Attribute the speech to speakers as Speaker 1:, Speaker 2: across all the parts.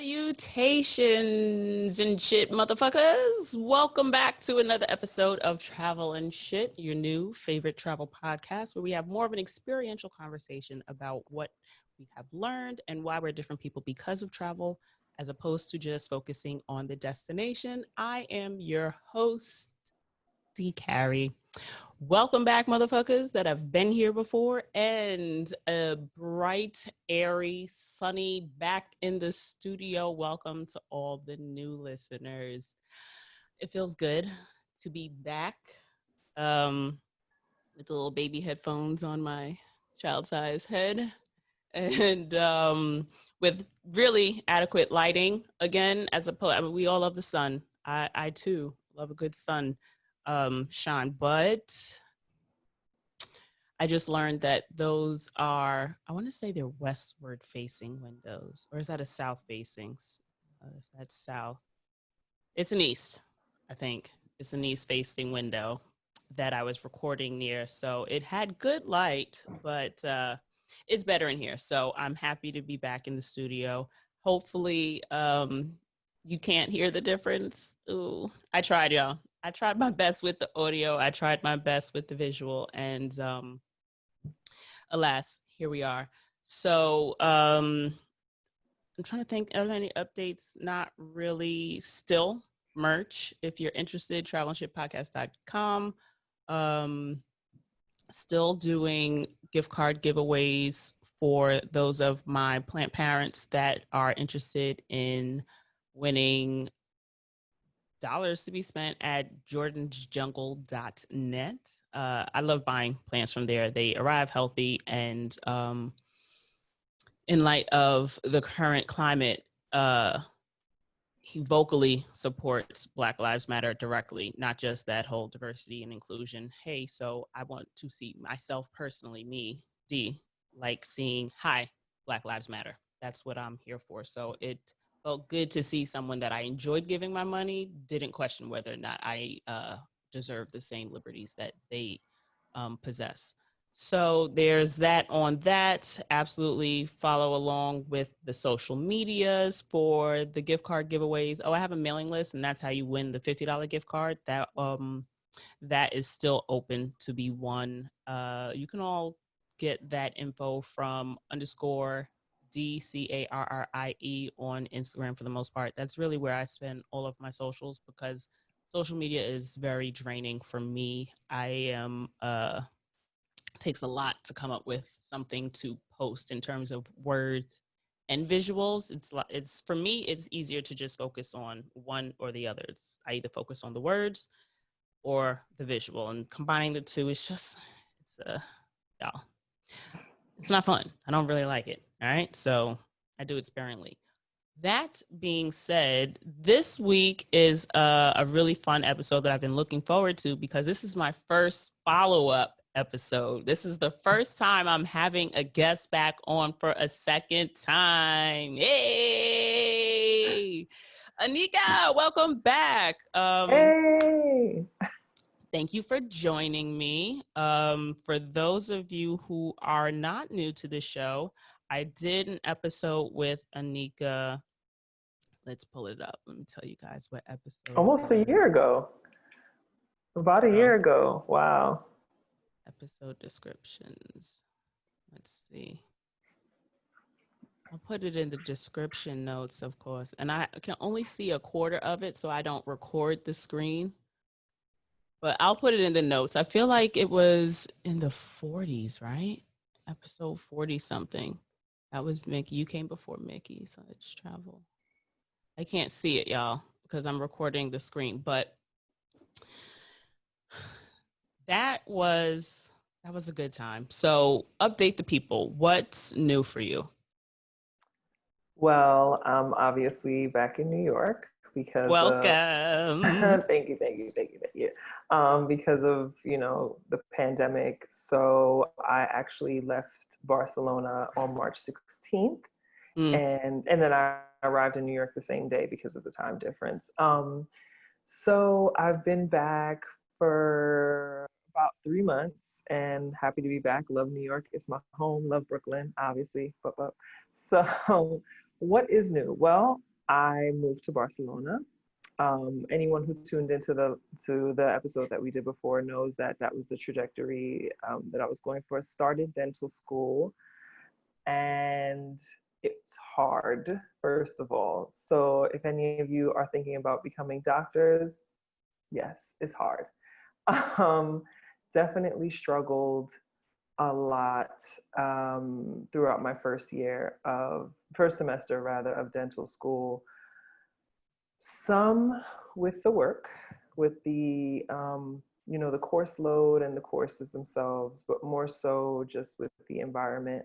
Speaker 1: Salutations and shit, motherfuckers. Welcome back to another episode of Travel and Shit, your new favorite travel podcast, where we have more of an experiential conversation about what we have learned and why we're different people because of travel, as opposed to just focusing on the destination. I am your host, D. Carey. Welcome back, motherfuckers that have been here before, and a bright, airy, sunny back in the studio. Welcome to all the new listeners. It feels good to be back with the little baby headphones on my child-sized head and with really adequate lighting. Again, we all love the sun. I too love a good sun shine, but I just learned that those are, I want to say they're westward facing windows, or is that a south facing? If that's south, it's an east, I think. It's an east facing window that I was recording near. So it had good light, but it's better in here. So I'm happy to be back in the studio. Hopefully you can't hear the difference. Ooh, I tried, y'all. I tried my best with the audio. I tried my best with the visual, and alas, here we are. So I'm trying to think, are there any updates? Not really. Still merch. If you're interested, travelandshippodcast.com. Still doing gift card giveaways for those of my plant parents that are interested in winning dollars to be spent at jordansjungle.net. I love buying plants from there. They arrive healthy, and in light of the current climate, he vocally supports Black Lives Matter directly, not just that whole diversity and inclusion. Hey, so I want to see myself personally, me, D, like seeing, hi, Black Lives Matter. That's what I'm here for. So it felt good to see someone that I enjoyed giving my money, didn't question whether or not I deserve the same liberties that they possess. So there's that on that. Absolutely follow along with the social medias for the gift card giveaways. Oh, I have a mailing list, and that's how you win the $50 gift card. That is still open to be won. You can all get that info from _DCARRIE on Instagram for the most part. That's really where I spend all of my socials, because social media is very draining for me. I am takes a lot to come up with something to post in terms of words and visuals. It's for me, it's easier to just focus on one or the other. I either focus on the words or the visual, and combining the two is just, y'all, it's not fun. I don't really like it. All right. So I do it sparingly. That being said, this week is a really fun episode that I've been looking forward to, because this is my first follow-up episode. This is the first time I'm having a guest back on for a second time. Hey, Anneka, welcome back.
Speaker 2: Hey.
Speaker 1: Thank you for joining me. For those of you who are not new to the show, I did an episode with Anneka. Let's pull it up. Let me tell you guys what episode.
Speaker 2: Almost a year ago. About a year ago. Wow.
Speaker 1: Episode descriptions. Let's see. I'll put it in the description notes, of course. And I can only see a quarter of it, so I don't record the screen. But I'll put it in the notes. I feel like it was in the 40s, right? Episode 40 something. That was Mickey. You came before Mickey, so it's travel. I can't see it, y'all, because I'm recording the screen. But that was a good time. So update the people. What's new for you?
Speaker 2: Well, I'm obviously back in New York because
Speaker 1: welcome.
Speaker 2: Thank you. Because of, the pandemic. So I actually left Barcelona on March 16th. And then I arrived in New York the same day because of the time difference. So I've been back for about 3 months and happy to be back. Love New York. It's my home. Love Brooklyn, obviously. So what is new? Well, I moved to Barcelona. Anyone who tuned into the episode that we did before knows that that was the trajectory that I was going for. Started dental school, and it's hard, first of all. So if any of you are thinking about becoming doctors, yes, it's hard. Um, Definitely struggled a lot throughout my first semester rather of dental school. Some with the work, with the the course load and the courses themselves, but more so just with the environment.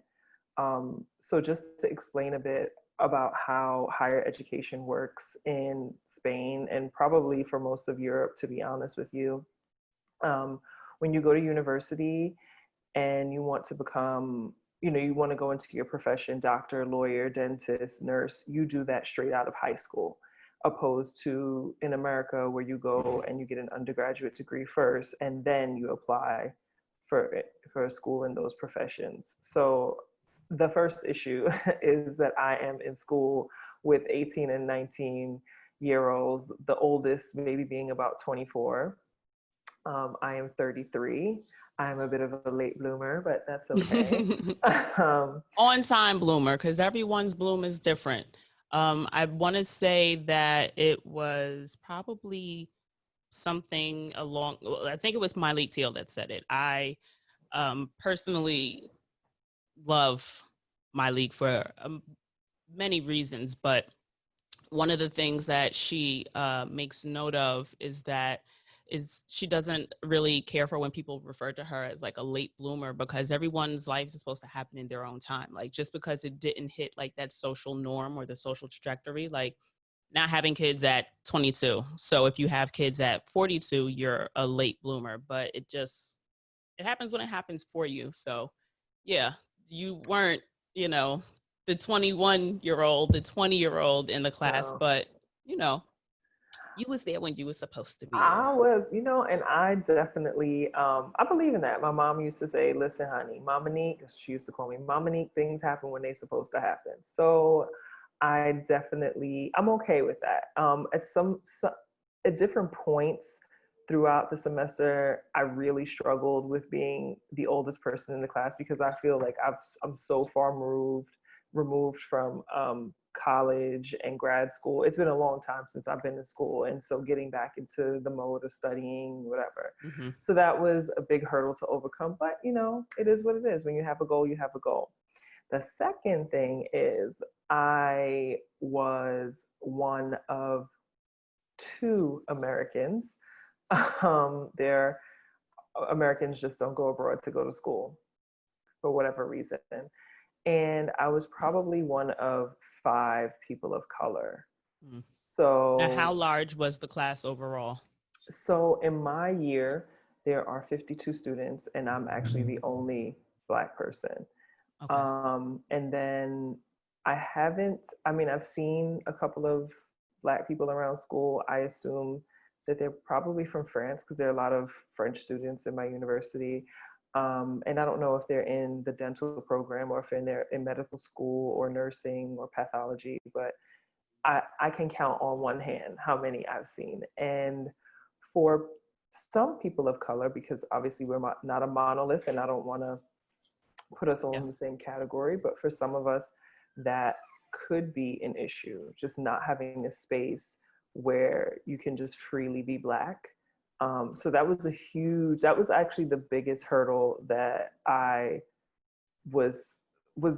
Speaker 2: So just to explain a bit about how higher education works in Spain and probably for most of Europe, to be honest with you. When you go to university and you want to become, you want to go into your profession, doctor, lawyer, dentist, nurse, you do that straight out of high school, opposed to in America where you go and you get an undergraduate degree first and then you apply for a school in those professions. So the first issue is that I am in school with 18 and 19-year olds, the oldest maybe being about 24. I am 33. I'm a bit of a late bloomer, but that's okay.
Speaker 1: On time bloomer, because everyone's bloom is different. I want to say that it was probably something along, I think it was Miley Teal that said it. I personally love my league for many reasons, but one of the things that she makes note of is that she doesn't really care for when people refer to her as like a late bloomer, because everyone's life is supposed to happen in their own time. Like just because it didn't hit like that social norm or the social trajectory, like not having kids at 22. So if you have kids at 42, you're a late bloomer, but it happens when it happens for you. So yeah, you weren't, the 21-year-old, the 20-year-old in the class,
Speaker 2: No.
Speaker 1: but you was there when you were supposed to be there.
Speaker 2: I was, and I definitely, I believe in that. My mom used to say, listen, honey, Mama Neek, she used to call me Mama Neek, things happen when they're supposed to happen. So I'm okay with that. At different points throughout the semester, I really struggled with being the oldest person in the class because I feel like I'm so far removed from college and grad school. It's been a long time since I've been in school. And so getting back into the mode of studying, whatever. Mm-hmm. So that was a big hurdle to overcome. But, it is what it is. When you have a goal, you have a goal. The second thing is I was one of two Americans. There, Americans just don't go abroad to go to school for whatever reason. And I was probably one of 5 people of color.
Speaker 1: Mm. So now, how large was the class overall?
Speaker 2: So in my year, there are 52 students, and I'm actually the only Black person. Okay. And then I've seen a couple of Black people around school. I assume that they're probably from France because there are a lot of French students in my university. And I don't know if they're in the dental program or if they're in medical school or nursing or pathology, but I can count on one hand how many I've seen. And for some people of color, because obviously we're not a monolith and I don't want to put us all in the same category, but for some of us that could be an issue, just not having a space where you can just freely be Black. So that was actually the biggest hurdle that I was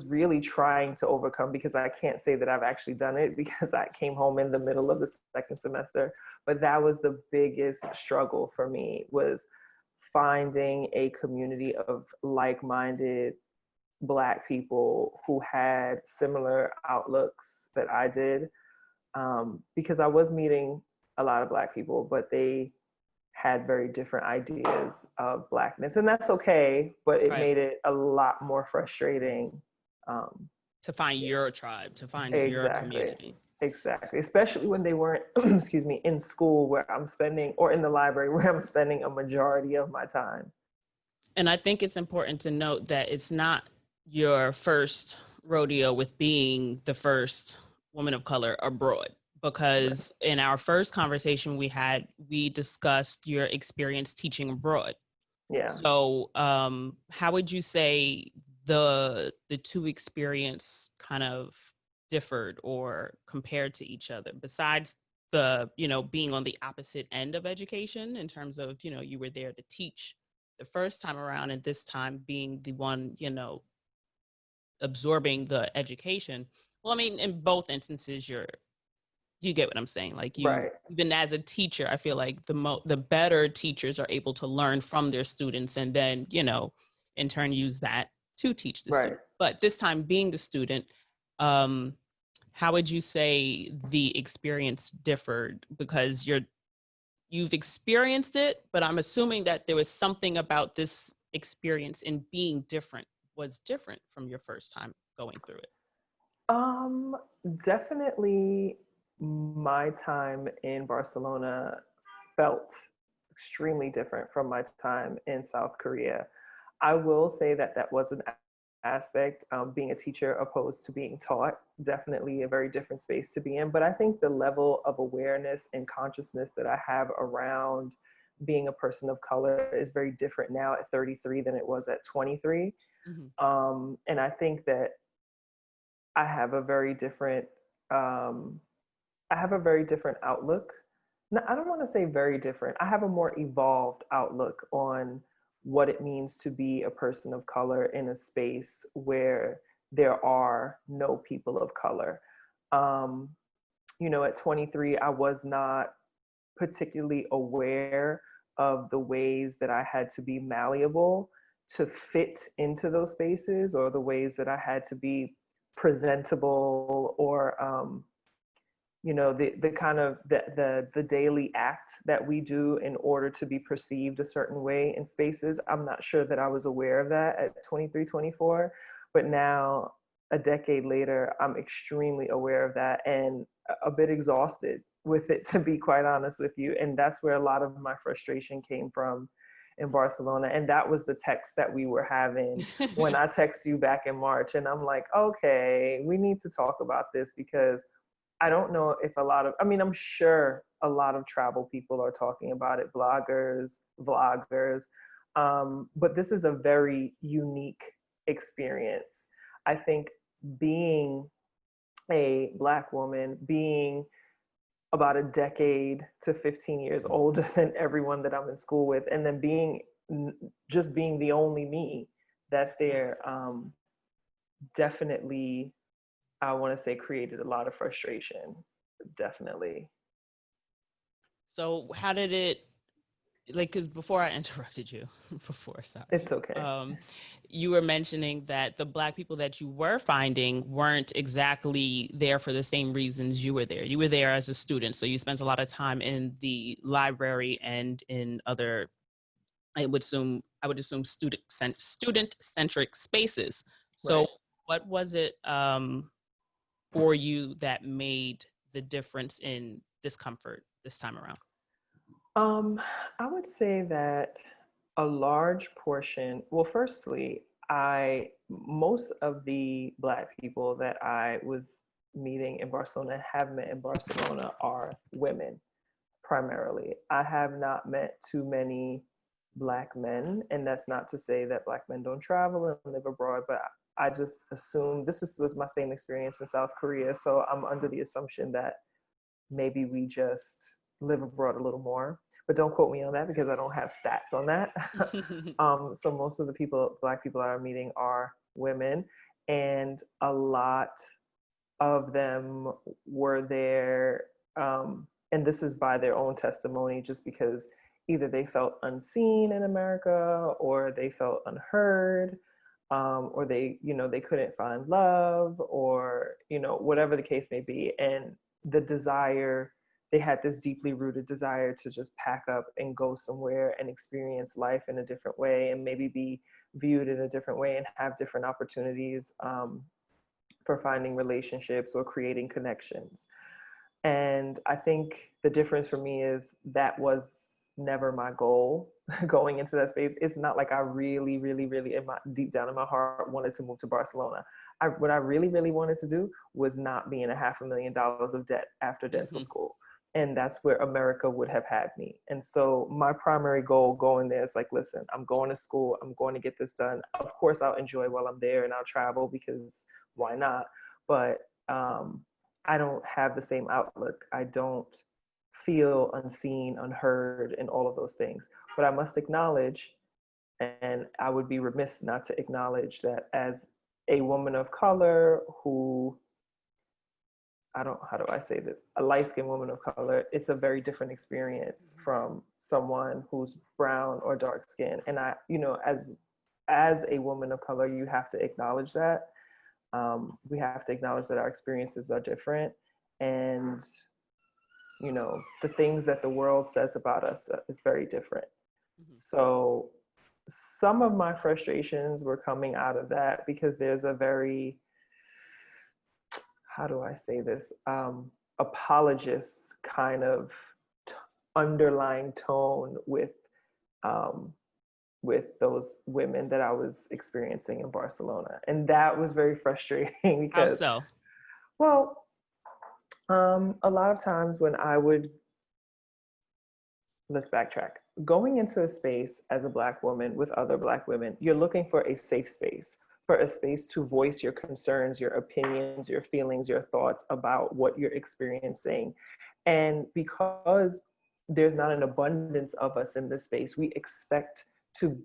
Speaker 2: really trying to overcome, because I can't say that I've actually done it because I came home in the middle of the second semester, but that was the biggest struggle for me, was finding a community of like-minded Black people who had similar outlooks that I did, because I was meeting a lot of Black people, but they had very different ideas of Blackness, and that's okay, but it made it a lot more frustrating
Speaker 1: to find your tribe, to find your community.
Speaker 2: Exactly, especially when they weren't, excuse me, in school where I'm spending, or in the library where I'm spending a majority of my time.
Speaker 1: And I think it's important to note that it's not your first rodeo with being the first woman of color abroad? Because in our first conversation we discussed your experience teaching abroad.
Speaker 2: Yeah.
Speaker 1: So how would you say the two experience kind of differed or compared to each other, besides the, being on the opposite end of education in terms of, you were there to teach the first time around and this time being the one, absorbing the education? Well, I mean, in both instances, you get what I'm saying? Like,
Speaker 2: Right.
Speaker 1: even as a teacher, I feel like the better teachers are able to learn from their students and then, in turn use that to teach the student. But this time being the student, how would you say the experience differed? Because you've experienced it, but I'm assuming that there was something about this experience in being different was different from your first time going through it.
Speaker 2: Definitely my time in Barcelona felt extremely different from my time in South Korea. I will say that that was an aspect, being a teacher opposed to being taught, definitely a very different space to be in. But I think the level of awareness and consciousness that I have around being a person of color is very different now at 33 than it was at 23. And I think that I have a very different outlook. No, I don't want to say very different. I have a more evolved outlook on what it means to be a person of color in a space where there are no people of color. At 23, I was not particularly aware of the ways that I had to be malleable to fit into those spaces, or the ways that I had to be presentable, or the kind of the daily act that we do in order to be perceived a certain way in spaces. I'm not sure that I was aware of that at 23, 24, but now, a decade later, I'm extremely aware of that and a bit exhausted with it, to be quite honest with you. And that's where a lot of my frustration came from in Barcelona. And that was the text that we were having when I text you back in March. And I'm like, okay, we need to talk about this, because I don't know if I'm sure a lot of travel people are talking about it, bloggers, vloggers, but this is a very unique experience. I think being a Black woman, being about a decade to 15 years older than everyone that I'm in school with, and then being the only me that's there, definitely, I want to say, created a lot of frustration. Definitely.
Speaker 1: So how did it, like, because before I interrupted you, sorry.
Speaker 2: It's okay.
Speaker 1: You were mentioning that the Black people that you were finding weren't exactly there for the same reasons you were there. You were there as a student, so you spent a lot of time in the library and in other, I would assume student-centric spaces. So what was it for you that made the difference in discomfort this time around?
Speaker 2: I would say that a large portion, well, firstly, most of the Black people that I was meeting in Barcelona, have met in Barcelona, are women primarily. I have not met too many Black men, and that's not to say that Black men don't travel and live abroad, but I just assume was my same experience in South Korea. So I'm under the assumption that maybe we just live abroad a little more, but don't quote me on that because I don't have stats on that. So most of the Black people I'm meeting are women, and a lot of them were there, and this is by their own testimony, just because either they felt unseen in America, or they felt unheard, or they couldn't find love, or whatever the case may be. And they had this deeply rooted desire to just pack up and go somewhere and experience life in a different way, and maybe be viewed in a different way, and have different opportunities for finding relationships or creating connections. And I think the difference for me is that was never my goal going into that space. It's not like I really, really, really, deep down in my heart, wanted to move to Barcelona. what I really, really wanted to do was not be in $500,000 of debt after dental school. And that's where America would have had me. And so my primary goal going there is like, listen, I'm going to school. I'm going to get this done. Of course, I'll enjoy while I'm there and I'll travel because why not? But I don't have the same outlook. I don't feel unseen, unheard, and all of those things. But I must acknowledge, and I would be remiss not to acknowledge that as a woman of color who, how do I say this? A light-skinned woman of color, it's a very different experience from someone who's brown or dark skinned. And I, as a woman of color, you have to acknowledge that. We have to acknowledge that our experiences are different. And, the things that the world says about us is very different. So some of my frustrations were coming out of that because there's a very, how do I say this, apologist kind of underlying tone with those women that I was experiencing in Barcelona. And that was very frustrating because,
Speaker 1: how so?
Speaker 2: Well, a lot of times when let's backtrack. Going into a space as a Black woman with other Black women, you're looking for a safe space, for a space to voice your concerns, your opinions, your feelings, your thoughts about what you're experiencing. And because there's not an abundance of us in this space, we expect to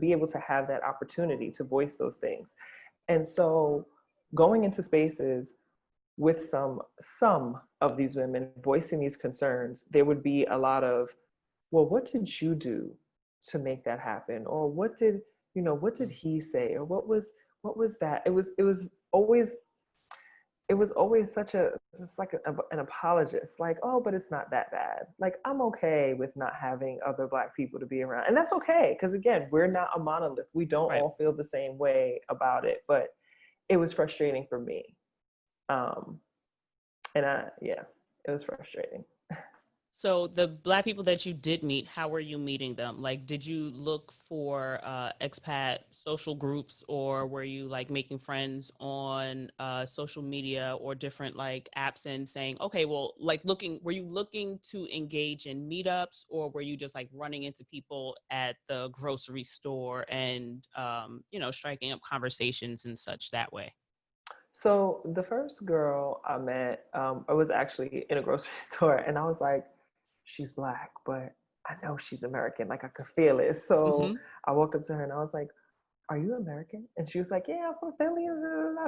Speaker 2: be able to have that opportunity to voice those things. And so going into spaces with some of these women voicing these concerns, there would be a lot of, well, what did you do to make that happen? Or what did he say? Or what was that? It was always such just like an apologist, like, oh, but it's not that bad. Like, I'm okay with not having other Black people to be around. And that's okay, because again, we're not a monolith. We don't all feel the same way about it, but it was frustrating for me. It was frustrating.
Speaker 1: So the Black people that you did meet, how were you meeting them? Like, did you look for expat social groups, or were you like making friends on social media or different like apps and saying, okay, well, like were you looking to engage in meetups, or were you just like running into people at the grocery store and, striking up conversations and such that way?
Speaker 2: So the first girl I met, I was actually in a grocery store, and I was like, she's Black, but I know she's American. Like, I could feel it. So I walked up to her and I was like, are you American? And she was like, yeah, I'm from Philly.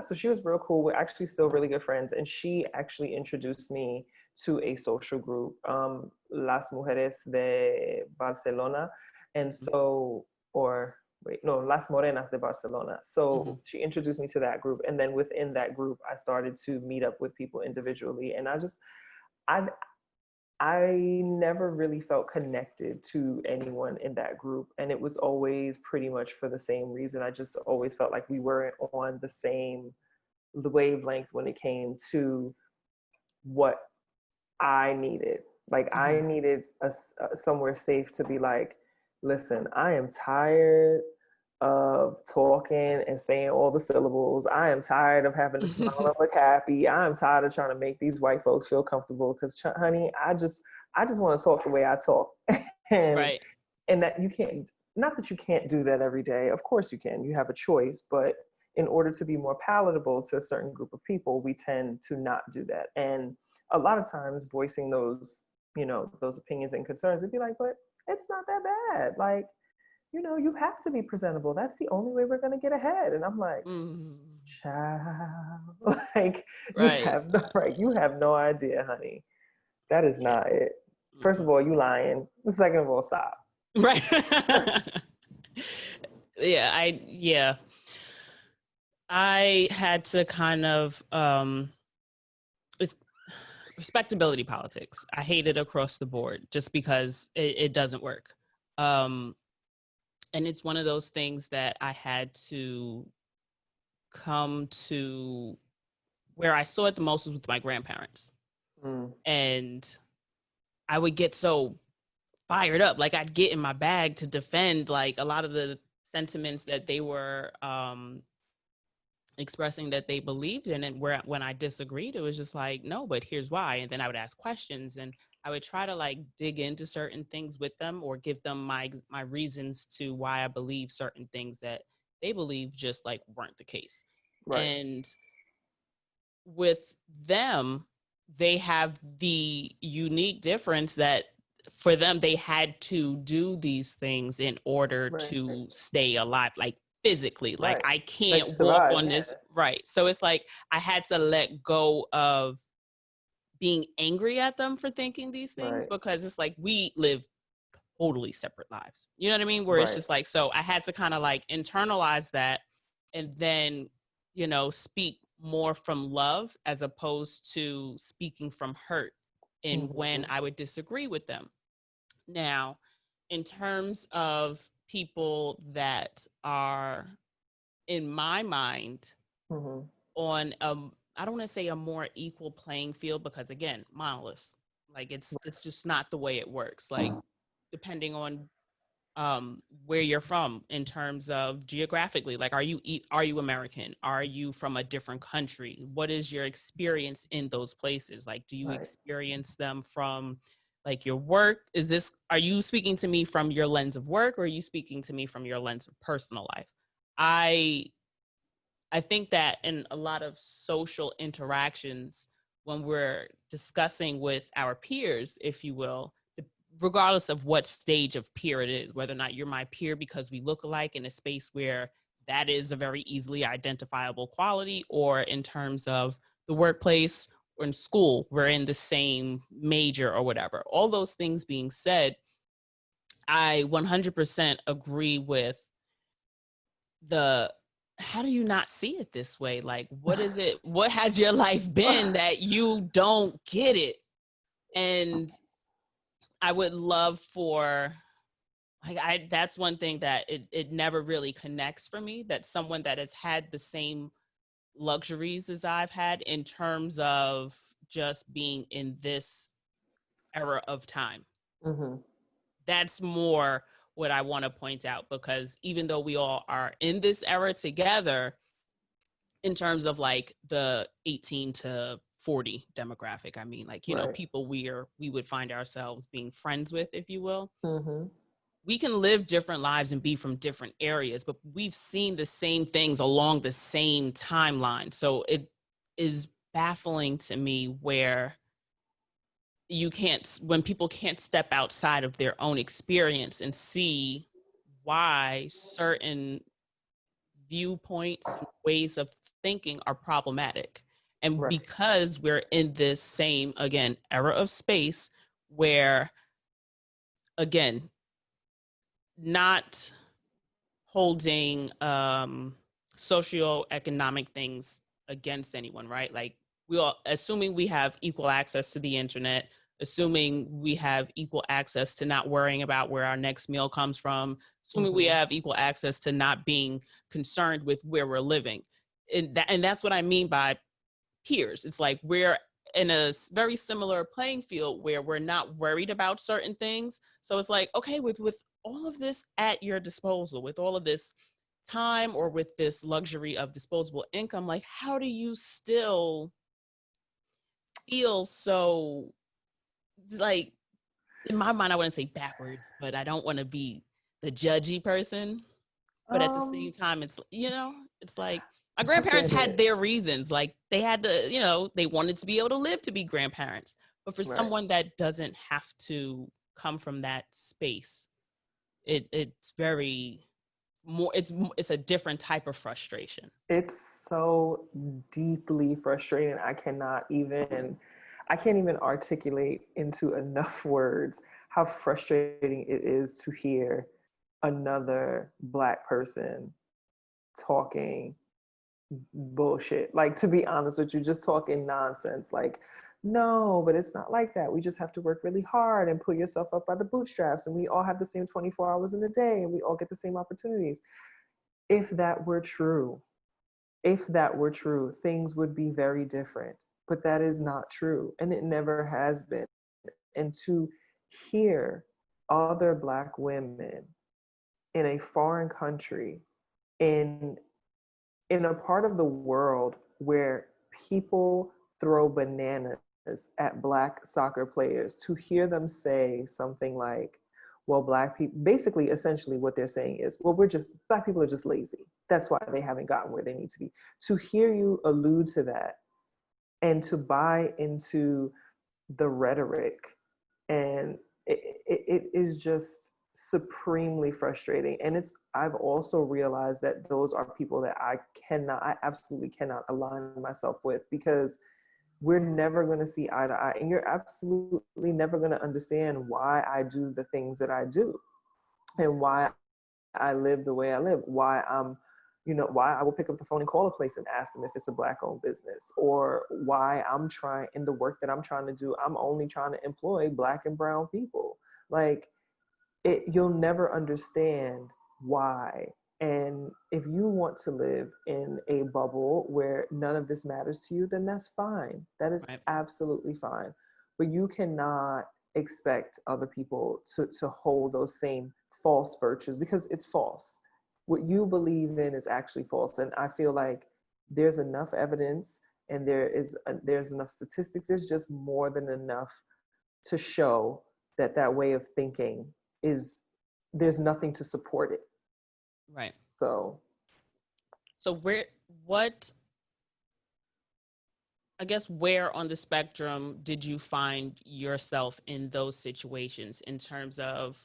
Speaker 2: So she was real cool. We're actually still really good friends. And she actually introduced me to a social group, Las Mujeres de Barcelona. And so, Las Morenas de Barcelona. So she introduced me to that group. And then within that group, I started to meet up with people individually. And I never really felt connected to anyone in that group. And it was always pretty much for the same reason. I just always felt like we weren't on the wavelength when it came to what I needed. Like, I needed somewhere safe to be like, listen, I am tired of talking and saying all the syllables. I am tired of having to smile and look happy. I am tired of trying to make these white folks feel comfortable, because honey, I just want to talk the way I talk. and that you can't, not that you can't do that every day. Of course you can. You have a choice, but in order to be more palatable to a certain group of people, we tend to not do that. And a lot of times voicing those opinions and concerns, it'd be like, but it's not that bad. Like, you have to be presentable. That's the only way we're going to get ahead. And I'm like, child, like, you have no idea, honey. That is not it. First of all, you lying. Second of all, stop.
Speaker 1: Right. I had to kind of, it's respectability politics. I hate it across the board just because it doesn't work. And it's one of those things that I had to come to where I saw it the most was with my grandparents. And I would get so fired up. Like, I'd get in my bag to defend like a lot of the sentiments that they were expressing that they believed in it, where when I disagreed, it was just like, no, but here's why. And then I would ask questions, and I would try to like dig into certain things with them, or give them my reasons to why I believe certain things that they believe just like weren't the case.
Speaker 2: Right.
Speaker 1: And with them, they have the unique difference that for them, they had to do these things in order
Speaker 2: Right.
Speaker 1: to stay alive, like physically. Like,
Speaker 2: Right.
Speaker 1: I
Speaker 2: Like
Speaker 1: can't walk
Speaker 2: survive.
Speaker 1: on
Speaker 2: Yeah.
Speaker 1: this. Right. So it's like I had to let go of being angry at them for thinking these things,
Speaker 2: Right.
Speaker 1: because it's like we live totally separate lives. You know what I mean? Where it's
Speaker 2: Right.
Speaker 1: just like, so I had to kind of like internalize that, and then, speak more from love as opposed to speaking from hurt in when
Speaker 2: Mm-hmm.
Speaker 1: I would disagree with them. Now, in terms of people that are, in my mind,
Speaker 2: Mm-hmm.
Speaker 1: on I don't want to say a more equal playing field, because again, monoliths, like it's just not the way it works. Like, depending on where you're from in terms of geographically, like, are you American, are you from a different country, what is your experience in those places? Like, do you
Speaker 2: Right.
Speaker 1: experience them from like your work? Are you speaking to me from your lens of work, or are you speaking to me from your lens of personal life? I think that in a lot of social interactions, when we're discussing with our peers, if you will, regardless of what stage of peer it is, whether or not you're my peer because we look alike in a space where that is a very easily identifiable quality, or in terms of the workplace or in school, we're in the same major or whatever. All those things being said, I 100% agree with the how do you not see it this way? Like, what is it? What has your life been that you don't get it? And I would love for, like, that's one thing that it never really connects for me, that someone that has had the same luxuries as I've had in terms of just being in this era of time.
Speaker 2: Mm-hmm.
Speaker 1: That's more what I want to point out, because even though we all are in this era together, in terms of like the 18 to 40 demographic, I mean, like,
Speaker 2: Right.
Speaker 1: people we would find ourselves being friends with, if you will,
Speaker 2: Mm-hmm.
Speaker 1: we can live different lives and be from different areas, but we've seen the same things along the same timeline. So it is baffling to me where when people can't step outside of their own experience and see why certain viewpoints and ways of thinking are problematic. And
Speaker 2: Right.
Speaker 1: because we're in this same, again, era of space where, again, not holding socioeconomic things against anyone, right? Like, we all, assuming we have equal access to the internet, assuming we have equal access to not worrying about where our next meal comes from, assuming we
Speaker 2: Mm-hmm.
Speaker 1: have equal access to not being concerned with where we're living. And that's what I mean by peers. It's like we're in a very similar playing field where we're not worried about certain things. So it's like, okay, with all of this at your disposal, with all of this time, or with this luxury of disposable income, like, how do you still feel so, like, in my mind, I wouldn't say backwards, but I don't want to be the judgy person. But at the same
Speaker 2: Um,
Speaker 1: time, it's like my
Speaker 2: I
Speaker 1: grandparents
Speaker 2: get
Speaker 1: had
Speaker 2: it.
Speaker 1: their reasons. Like, they had to, they wanted to be able to live to be grandparents. But for
Speaker 2: Right.
Speaker 1: someone that doesn't have to come from that space, it's very more. It's a different type of frustration.
Speaker 2: It's so deeply frustrating. I can't even articulate into enough words how frustrating it is to hear another Black person talking bullshit. Like, to be honest with you, just talking nonsense. Like, no, but it's not like that. We just have to work really hard and pull yourself up by the bootstraps. And we all have the same 24 hours in a day and we all get the same opportunities. If that were true, if that were true, things would be very different. But that is not true. And it never has been. And to hear other Black women in a foreign country, in in a part of the world where people throw bananas at Black soccer players, to hear them say something like, well, Black people, basically, essentially what they're saying is, well, Black people are just lazy. That's why they haven't gotten where they need to be. To hear you allude to that and to buy into the rhetoric, and it is just supremely frustrating. And I've also realized that those are people that I absolutely cannot align myself with, because we're never going to see eye to eye, and you're absolutely never going to understand why I do the things that I do, and why I live the way I live, why why I will pick up the phone and call a place and ask them if it's a Black owned business, or why I'm trying, in the work that I'm trying to do, I'm only trying to employ Black and brown people. Like, you'll never understand why. And if you want to live in a bubble where none of this matters to you, then that's fine. That is absolutely fine. But you cannot expect other people to hold those same false virtues, because it's false. What you believe in is actually false. And I feel like there's enough evidence, and there's enough statistics. There's just more than enough to show that that way of thinking there's nothing to support it.
Speaker 1: Right.
Speaker 2: So
Speaker 1: where on the spectrum did you find yourself in those situations, in terms of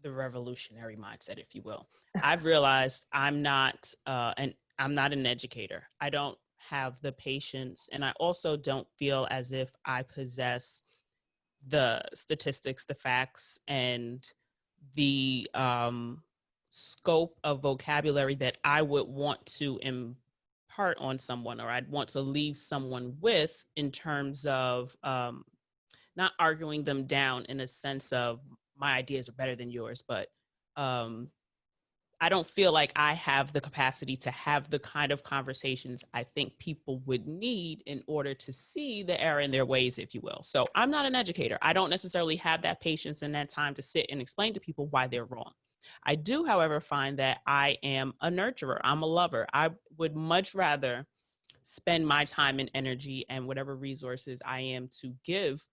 Speaker 1: the revolutionary mindset, if you will? I've realized I'm not an educator. I don't have the patience, and I also don't feel as if I possess the statistics, the facts, and the scope of vocabulary that I would want to impart on someone, or I'd want to leave someone with, in terms of not arguing them down in a sense of my ideas are better than yours, but I don't feel like I have the capacity to have the kind of conversations I think people would need in order to see the error in their ways, if you will. So I'm not an educator. I don't necessarily have that patience and that time to sit and explain to people why they're wrong. I do, however, find that I am a nurturer. I'm a lover. I would much rather spend my time and energy and whatever resources I am to give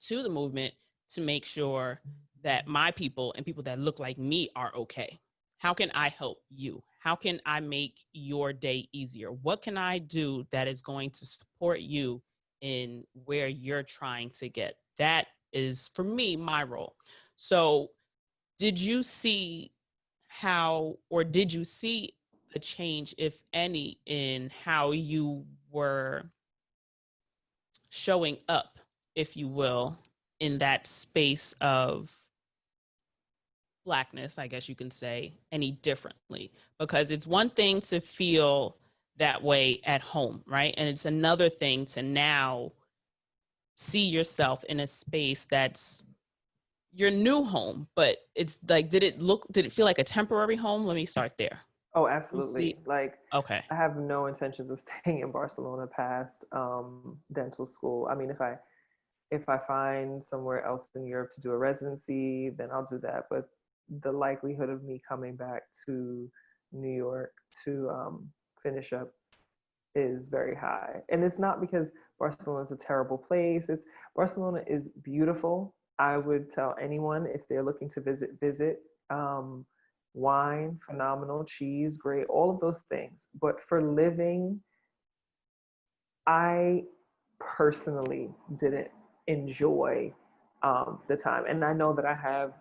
Speaker 1: to the movement to make sure that my people and people that look like me are okay. How can I help you? How can I make your day easier? What can I do that is going to support you in where you're trying to get? That is, for me, my role. So did you see did you see a change, if any, in how you were showing up, if you will, in that space of Blackness, I guess you can say, any differently? Because it's one thing to feel that way at home, right? And it's another thing to now see yourself in a space that's your new home. But it's like, did it feel like a temporary home? Let me start there.
Speaker 2: Oh, absolutely. Like,
Speaker 1: okay.
Speaker 2: I have no intentions of staying in Barcelona past dental school. I mean, if I find somewhere else in Europe to do a residency, then I'll do that. But the likelihood of me coming back to New York to finish up is very high. And it's not because Barcelona is a terrible place. Barcelona is beautiful. I would tell anyone, if they're looking to visit. Wine, phenomenal. Cheese, great. All of those things. But for living, I personally didn't enjoy the time. And I know that I have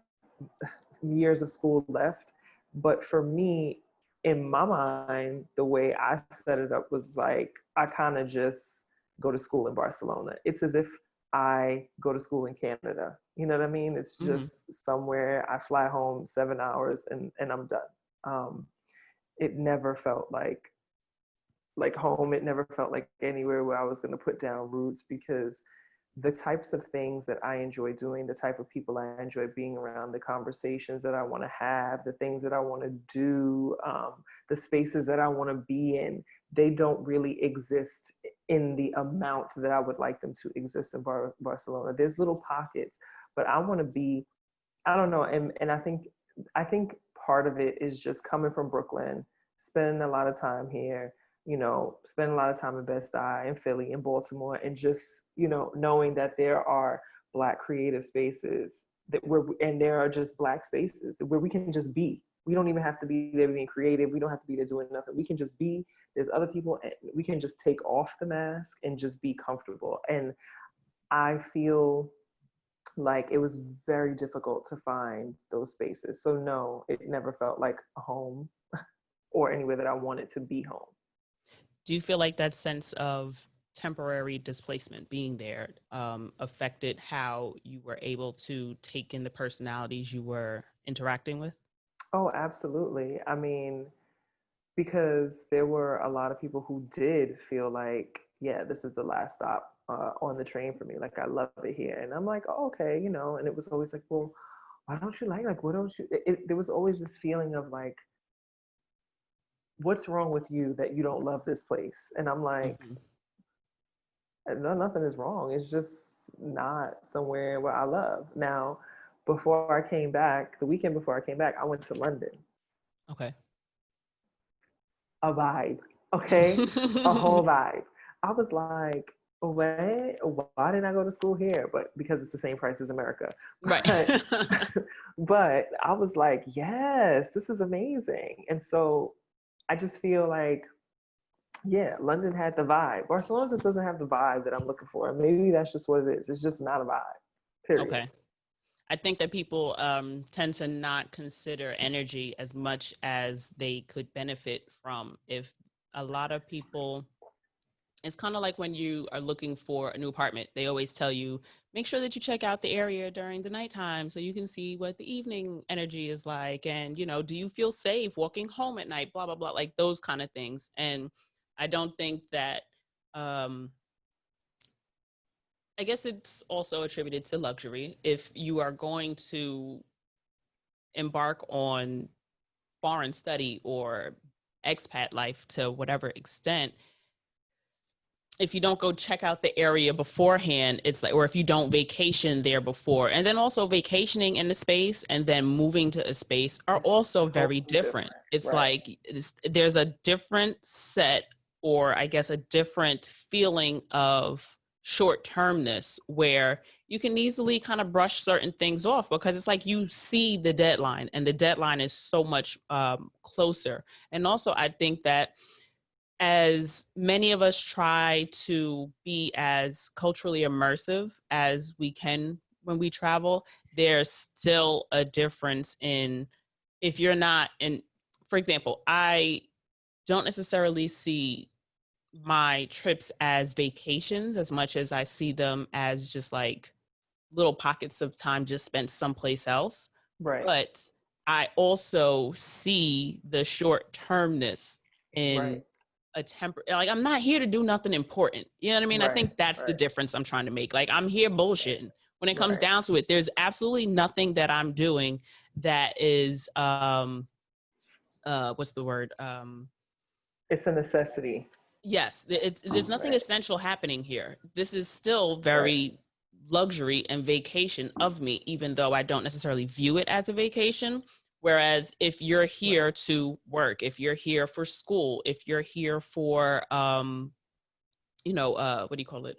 Speaker 2: years of school left, but for me, in my mind, the way I set it up was like, I kind of just go to school in Barcelona. It's as if I go to school in Canada. You know what I mean? It's just somewhere I fly home 7 hours and I'm done. It never felt like home. It never felt like anywhere where I was going to put down roots, because the types of things that I enjoy doing, the type of people I enjoy being around, the conversations that I want to have, the things that I want to do, the spaces that I want to be in, they don't really exist in the amount that I would like them to exist in Barcelona. There's little pockets, but I want to I don't know. And I think part of it is just coming from Brooklyn. spending a lot of time here, spending a lot of time in Bed-Stuy and Philly and Baltimore, and just, knowing that there are Black creative spaces and there are just Black spaces where we can just be. We don't even have to be there being creative. We don't have to be there doing nothing. We can just be. There's other people, and we can just take off the mask and just be comfortable. And I feel like it was very difficult to find those spaces. So no, it never felt like a home or anywhere that I wanted to be home.
Speaker 1: Do you feel like that sense of temporary displacement being there affected how you were able to take in the personalities you were interacting with?
Speaker 2: Oh, absolutely. I mean, because there were a lot of people who did feel like, yeah, this is the last stop on the train for me. Like, I love it here. And I'm like, oh, okay, and it was always like, well, why don't you like, what don't you, there was always this feeling of like, what's wrong with you that you don't love this place? And I'm like, no, nothing is wrong. It's just not somewhere where I love. Now, before I came back, the weekend before I came back, I went to London.
Speaker 1: Okay.
Speaker 2: A vibe, okay? A whole vibe. I was like, wait, why didn't I go to school here? But because it's the same price as America.
Speaker 1: Right.
Speaker 2: But, but I was like, yes, this is amazing. And so I just feel like, yeah, London had the vibe. Barcelona just doesn't have the vibe that I'm looking for. Maybe that's just what it is. It's just not a vibe, period.
Speaker 1: Okay. I think that people tend to not consider energy as much as they could benefit from. If a lot of people, it's kind of like when you are looking for a new apartment, they always tell you, make sure that you check out the area during the nighttime so you can see what the evening energy is like. And, do you feel safe walking home at night, blah, blah, blah, like those kind of things. And I don't think that, I guess it's also attributed to luxury. If you are going to embark on foreign study or expat life to whatever extent, if you don't go check out the area beforehand, it's like, or if you don't vacation there before, and then also vacationing in the space and then moving to a space are also very different. It's
Speaker 2: right.
Speaker 1: like there's a different set, or I guess a different feeling of short-termness where you can easily kind of brush certain things off because it's like you see the deadline and the deadline is so much closer. And also I think that as many of us try to be as culturally immersive as we can when we travel, there's still a difference in if you're not in, for example, I don't necessarily see my trips as vacations as much as I see them as just like little pockets of time just spent someplace else.
Speaker 2: Right.
Speaker 1: But I also see the short termness in
Speaker 2: Right.
Speaker 1: like I'm not here to do nothing important. You know what I mean? I
Speaker 2: Right.
Speaker 1: think that's the difference I'm trying to make. Like I'm here bullshitting. When it comes
Speaker 2: Right.
Speaker 1: down to it, there's absolutely nothing that I'm doing that is what's the word?
Speaker 2: It's a necessity.
Speaker 1: Yes, there's nothing
Speaker 2: Right.
Speaker 1: essential happening here. This is still very luxury and vacation of me, even though I don't necessarily view it as a vacation. Whereas if you're here to work, if you're here for school, if you're here for what do you call it?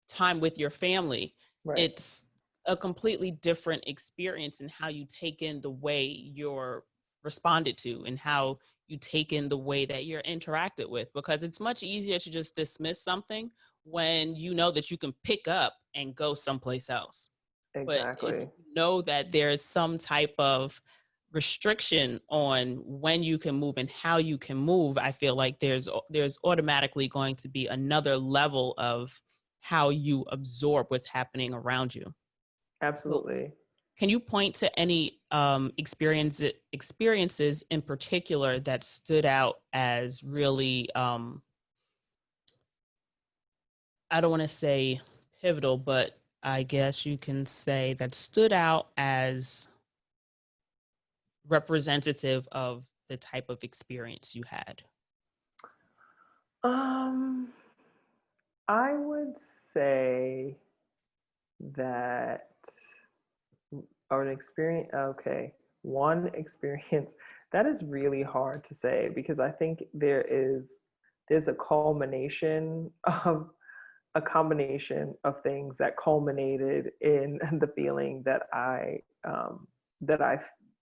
Speaker 1: Time with your family,
Speaker 2: Right.
Speaker 1: it's a completely different experience in how you take in the way you're responded to and how you take in the way that you're interacted with, because it's much easier to just dismiss something when you know that you can pick up and go someplace else. But if
Speaker 2: Exactly.
Speaker 1: you know that there's some type of restriction on when you can move and how you can move, I feel like there's automatically going to be another level of how you absorb what's happening around you. So
Speaker 2: Absolutely.
Speaker 1: can you point to any experiences in particular that stood out as really, I don't want to say pivotal, but I guess you can say that stood out as representative of the type of experience you had?
Speaker 2: Um, I would say that or an experience. Okay, one experience That is really hard to say, because I think there's a culmination of a combination of things that culminated in the feeling that I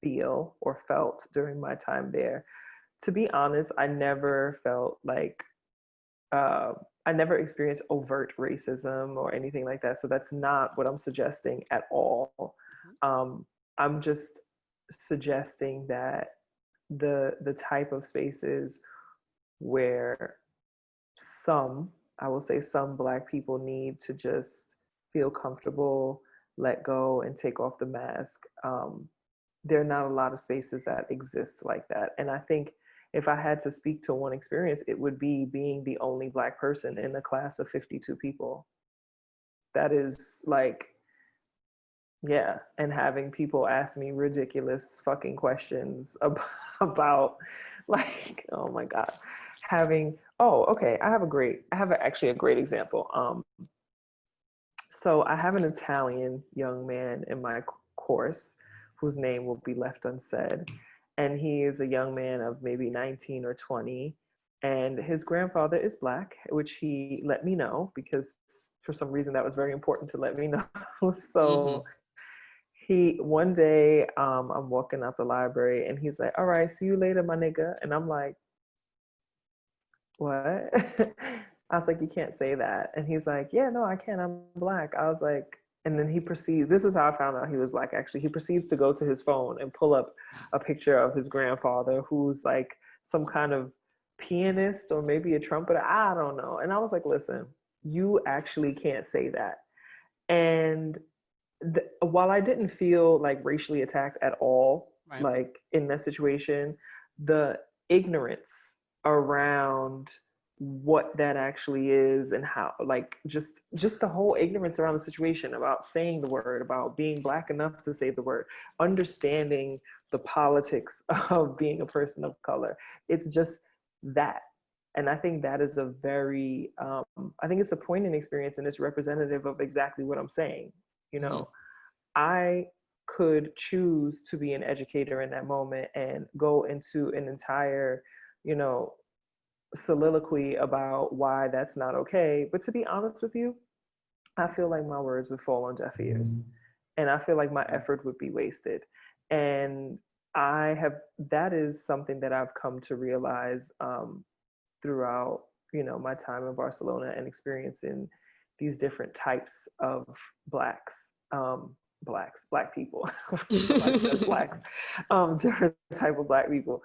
Speaker 2: feel or felt during my time there. To be honest, I never felt like uh, I never experienced overt racism or anything like that. So that's not what I'm suggesting at all. Um, I'm just suggesting that the type of spaces where some, I will say some Black people need to just feel comfortable, let go, and take off the mask. There are not a lot of spaces that exist like that. And I think if I had to speak to one experience, it would be being the only Black person in a class of 52 people. That is like, yeah, and having people ask me ridiculous fucking questions about like, oh my God, having, oh, okay, actually a great example. So I have an Italian young man in my course whose name will be left unsaid. And he is a young man of maybe 19 or 20. And his grandfather is Black, which he let me know because for some reason that was very important to let me know. So one day, I'm walking out the library and he's like, all right, see you later, my nigga. And I'm like, what? I was like, you can't say that. And he's like, yeah, no, I can't. I'm Black. I was like, and then he proceeds, this is how I found out he was Black, actually. He proceeds to go to his phone and pull up a picture of his grandfather, who's like some kind of pianist or maybe a trumpeter. I don't know. And I was like, listen, you actually can't say that. And while I didn't feel like racially attacked at all,
Speaker 1: Right.
Speaker 2: like in that situation, the ignorance around what that actually is and how, like, just the whole ignorance around the situation about saying the word, about being Black enough to say the word, understanding the politics of being a person of color. It's just that. And I think that is a very, I think it's a poignant experience, and it's representative of exactly what I'm saying. You know, I could choose to be an educator in that moment and go into an entire, you know, soliloquy about why that's not okay. But to be honest with you, I feel like my words would fall on deaf ears, and I feel like my effort would be wasted. And that is something that I've come to realize throughout, you know, my time in Barcelona and experiencing these different types of Blacks. Black people, Blacks, different type of Black people,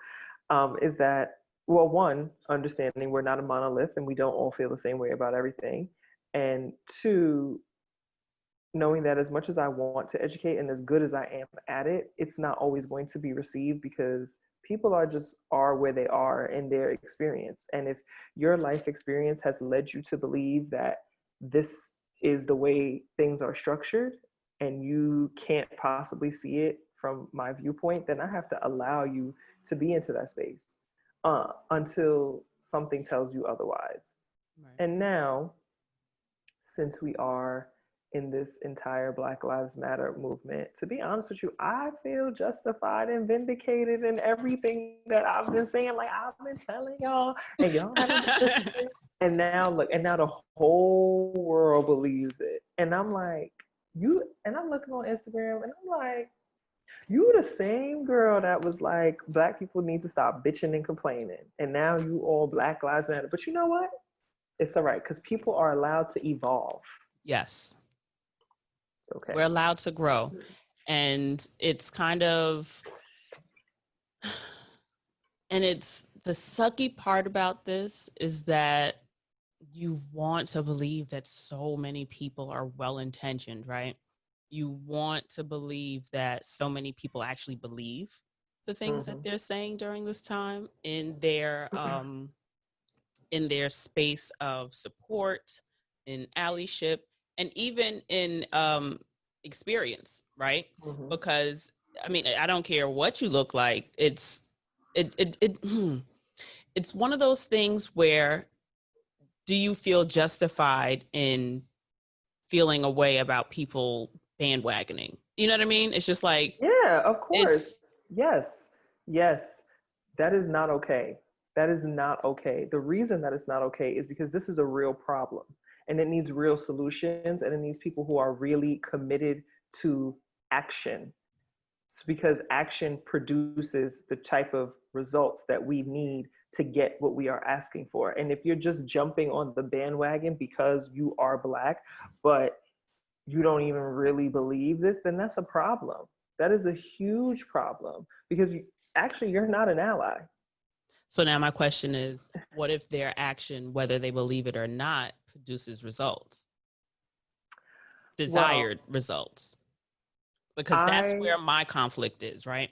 Speaker 2: is that, well, one, understanding we're not a monolith and we don't all feel the same way about everything. And two, knowing that as much as I want to educate and as good as I am at it, it's not always going to be received because people are where they are in their experience. And if your life experience has led you to believe that this is the way things are structured and you can't possibly see it from my viewpoint, then I have to allow you to be into that space until something tells you otherwise.
Speaker 1: Right.
Speaker 2: And now, since we are in this entire Black Lives Matter movement, to be honest with you, I feel justified and vindicated in everything that I've been saying. Like, I've been telling y'all, and y'all haven't listened. And now look, and now the whole world believes it. And I'm like, and I'm looking on Instagram and I'm like, you the same girl that was like, Black people need to stop bitching and complaining. And now you all Black Lives Matter. But you know what? It's all right, because people are allowed to evolve.
Speaker 1: Yes.
Speaker 2: Okay.
Speaker 1: We're allowed to grow. And it's kind of, and it's the sucky part about this is that you want to believe that so many people are well-intentioned, right? You want to believe that so many people actually believe the things that they're saying during this time in their space of support, in allyship, and even in experience, right? Because I mean, I don't care what you look like. It's it's one of those things where, do you feel justified in feeling a way about people bandwagoning? You know what I mean? It's just like,
Speaker 2: yeah, of course. Yes. That is not okay. That is not okay. The reason that it's not okay is because this is a real problem and it needs real solutions, and it needs people who are really committed to action. It's because action produces the type of results that we need to get what we are asking for. And if you're just jumping on the bandwagon because you are Black, but you don't even really believe this, then that's a problem. That is a huge problem because actually you're not an ally.
Speaker 1: So now my question is, what if their action, whether they believe it or not, produces results? Desired results? Because that's where my conflict is, right?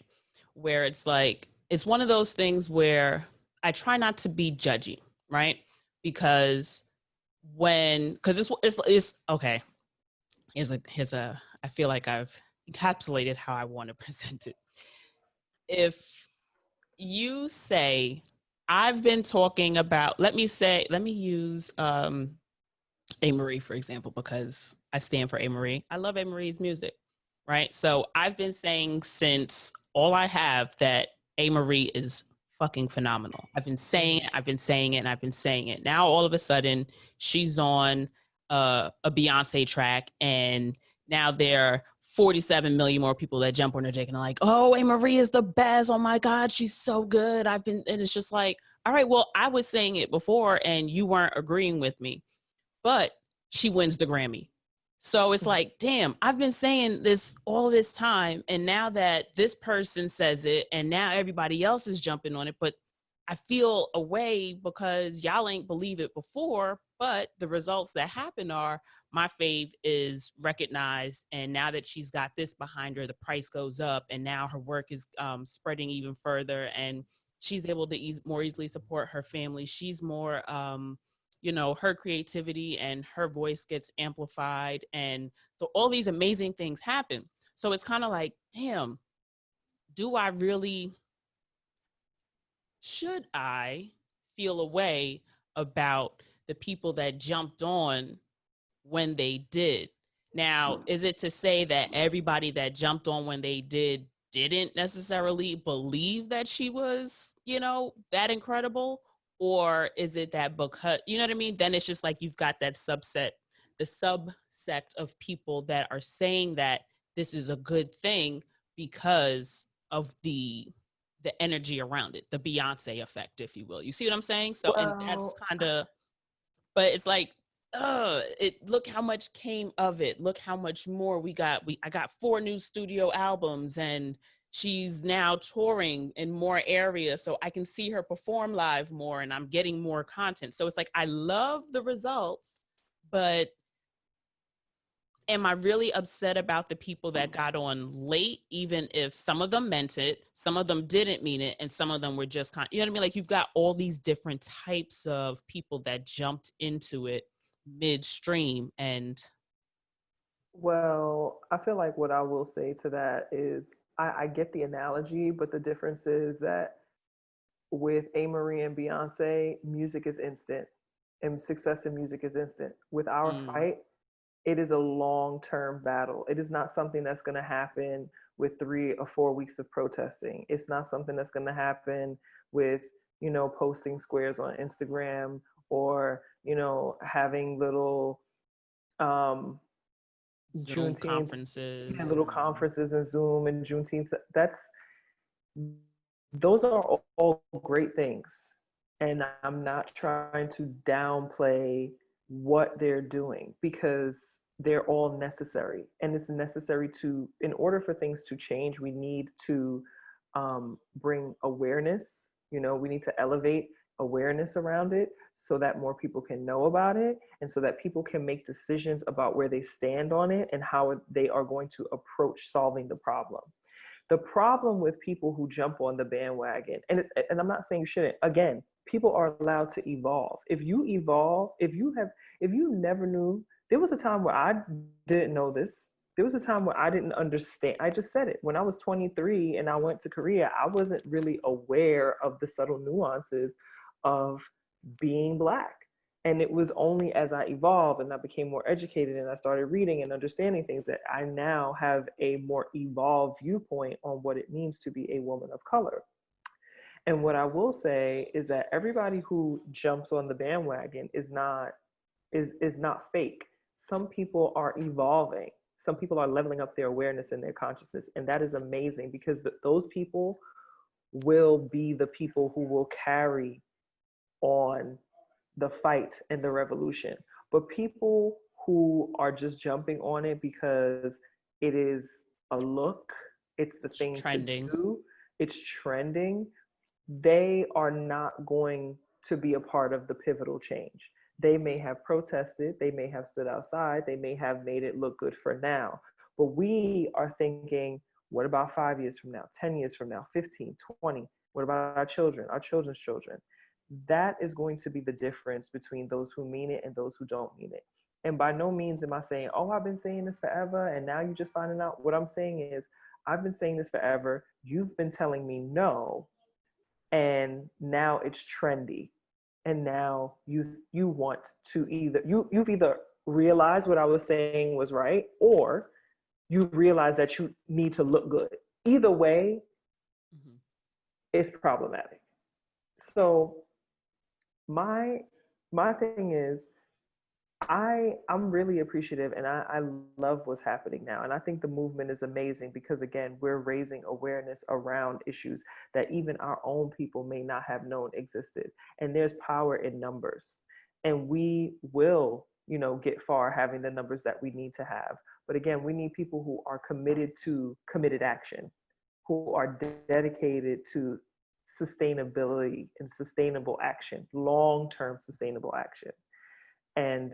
Speaker 1: Where it's like, it's one of those things where I try not to be judgy, right? Because it's okay. I feel like I've encapsulated how I want to present it. If you say, I've been talking about, let me use A. Marie, for example, because I stand for A. Marie. I love A. Marie's music, right? So I've been saying since All I Have that A. Marie is fucking phenomenal. I've been saying it. Now all of a sudden she's on a Beyonce track, and now there are 47 million more people that jump on her dick and are like, oh, A. Marie is the best. Oh my God, she's so good. And it's just like, all right, well, I was saying it before and you weren't agreeing with me, but she wins the Grammy. So it's like, damn, I've been saying this all this time. And now that this person says it and now everybody else is jumping on it, but I feel a way because y'all ain't believe it before, but the results that happen are my fave is recognized. And now that she's got this behind her, the price goes up and now her work is spreading even further, and she's able to more easily support her family. She's more, her creativity and her voice gets amplified. And so all these amazing things happen. So it's kind of like, damn, should I feel a way about the people that jumped on when they did? Now, is it to say that everybody that jumped on when they didn't necessarily believe that she was, that incredible? Or is it that because, you know what I mean? Then it's just like you've got that the subsect of people that are saying that this is a good thing because of the energy around it, the Beyonce effect, if you will. You see what I'm saying? So, and that's kind of, but it's like, look how much came of it. Look how much more I got 4 new studio albums, and she's now touring in more areas, so I can see her perform live more, and I'm getting more content. So it's like, I love the results, but am I really upset about the people that got on late, even if some of them meant it, some of them didn't mean it, and some of them were just you know what I mean? Like, you've got all these different types of people that jumped into it midstream. And
Speaker 2: well, I feel like what I will say to that is I get the analogy, but the difference is that with A. Marie and Beyonce, music is instant and success in music is instant. With our fight, it is a long-term battle. It is not something that's going to happen with 3 or 4 weeks of protesting. It's not something that's going to happen with, posting squares on Instagram or, having little
Speaker 1: Zoom
Speaker 2: Juneteenth
Speaker 1: conferences,
Speaker 2: little conferences and Zoom and Juneteenth. Those are all great things. And I'm not trying to downplay what they're doing because they're all necessary. And it's necessary in order for things to change, we need to bring awareness. We need to elevate awareness around it so that more people can know about it, and so that people can make decisions about where they stand on it and how they are going to approach solving the problem. The problem with people who jump on the bandwagon, and I'm not saying you shouldn't, again, people are allowed to evolve. If you evolve, if you never knew, there was a time where I didn't know this. There was a time where I didn't understand. I just said it. When I was 23 and I went to Korea, I wasn't really aware of the subtle nuances of being Black. And it was only as I evolved and I became more educated and I started reading and understanding things that I now have a more evolved viewpoint on what it means to be a woman of color. And what I will say is that everybody who jumps on the bandwagon is not fake. Some people are evolving. Some people are leveling up their awareness and their consciousness, and that is amazing because those people will be the people who will carry on the fight and the revolution. But people who are just jumping on it because it is a look, it's the
Speaker 1: It's
Speaker 2: thing to
Speaker 1: trending.
Speaker 2: do, it's trending, they are not going to be a part of the pivotal change. They may have protested, they may have stood outside, they may have made it look good for now. But we are thinking, what about 5 years from now, 10 years from now, 15, 20? What about our children, our children's children? That is going to be the difference between those who mean it and those who don't mean it. And by no means am I saying, oh, I've been saying this forever and now you're just finding out. What I'm saying is, I've been saying this forever. You've been telling me no, and now it's trendy. And now you want to you've either realized what I was saying was right, or you realize that you need to look good. Either way,
Speaker 1: Mm-hmm.
Speaker 2: it's problematic. So my my thing is, I'm really appreciative, and I love what's happening now. And I think the movement is amazing because, again, we're raising awareness around issues that even our own people may not have known existed. And there's power in numbers, and we will, get far having the numbers that we need to have. But again, we need people who are committed to committed action, who are dedicated to sustainability and sustainable action, long-term sustainable action. And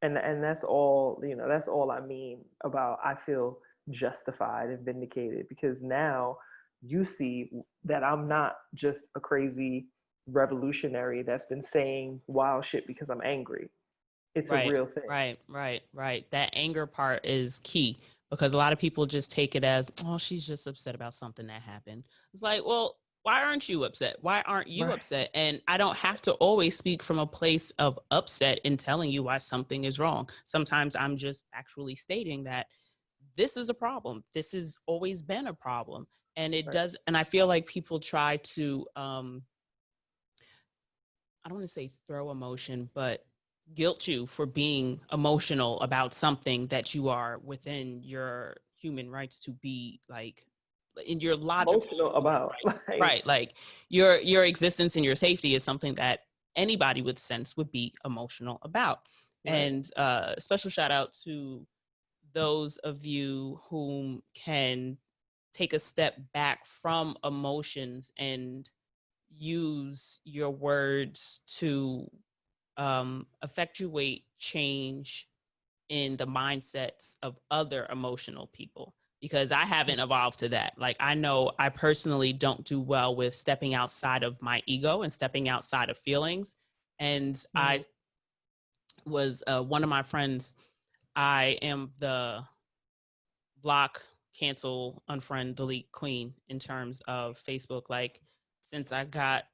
Speaker 2: and that's all, that's all I mean about I feel justified and vindicated, because now you see that I'm not just a crazy revolutionary that's been saying wild shit because I'm angry. It's a
Speaker 1: Right,
Speaker 2: real thing.
Speaker 1: right. That anger part is key because a lot of people just take it as, oh, she's just upset about something that happened. It's like, well, why aren't you upset? Why aren't you
Speaker 2: Right.
Speaker 1: upset? And I don't have to always speak from a place of upset in telling you why something is wrong. Sometimes I'm just actually stating that this is a problem. This has always been a problem. And it
Speaker 2: Right.
Speaker 1: does. And I feel like people try to, I don't want to say throw emotion, but guilt you for being emotional about something that you are within your human rights to be like in your logical
Speaker 2: Emotional
Speaker 1: human
Speaker 2: about
Speaker 1: rights.
Speaker 2: like
Speaker 1: Right. Like your existence and your safety is something that anybody with sense would be emotional about.
Speaker 2: right.
Speaker 1: And special shout out to those of you whom can take a step back from emotions and use your words to effectuate change in the mindsets of other emotional people, because I haven't evolved to that. Like, I know I personally don't do well with stepping outside of my ego and stepping outside of feelings. And I was one of my friends, I am the block, cancel, unfriend, delete queen in terms of Facebook. Like, since I got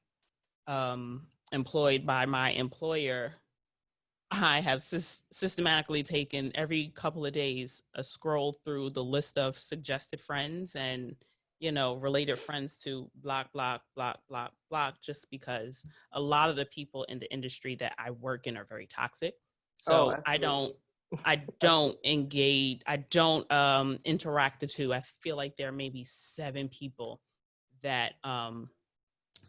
Speaker 1: employed by my employer, I have systematically taken every couple of days a scroll through the list of suggested friends and, related friends to block, block, block, block, block, just because a lot of the people in the industry that I work in are very toxic.
Speaker 2: Oh,
Speaker 1: So
Speaker 2: absolutely.
Speaker 1: I don't
Speaker 2: Absolutely.
Speaker 1: engage, I don't interact the two. I feel like there may be 7 people that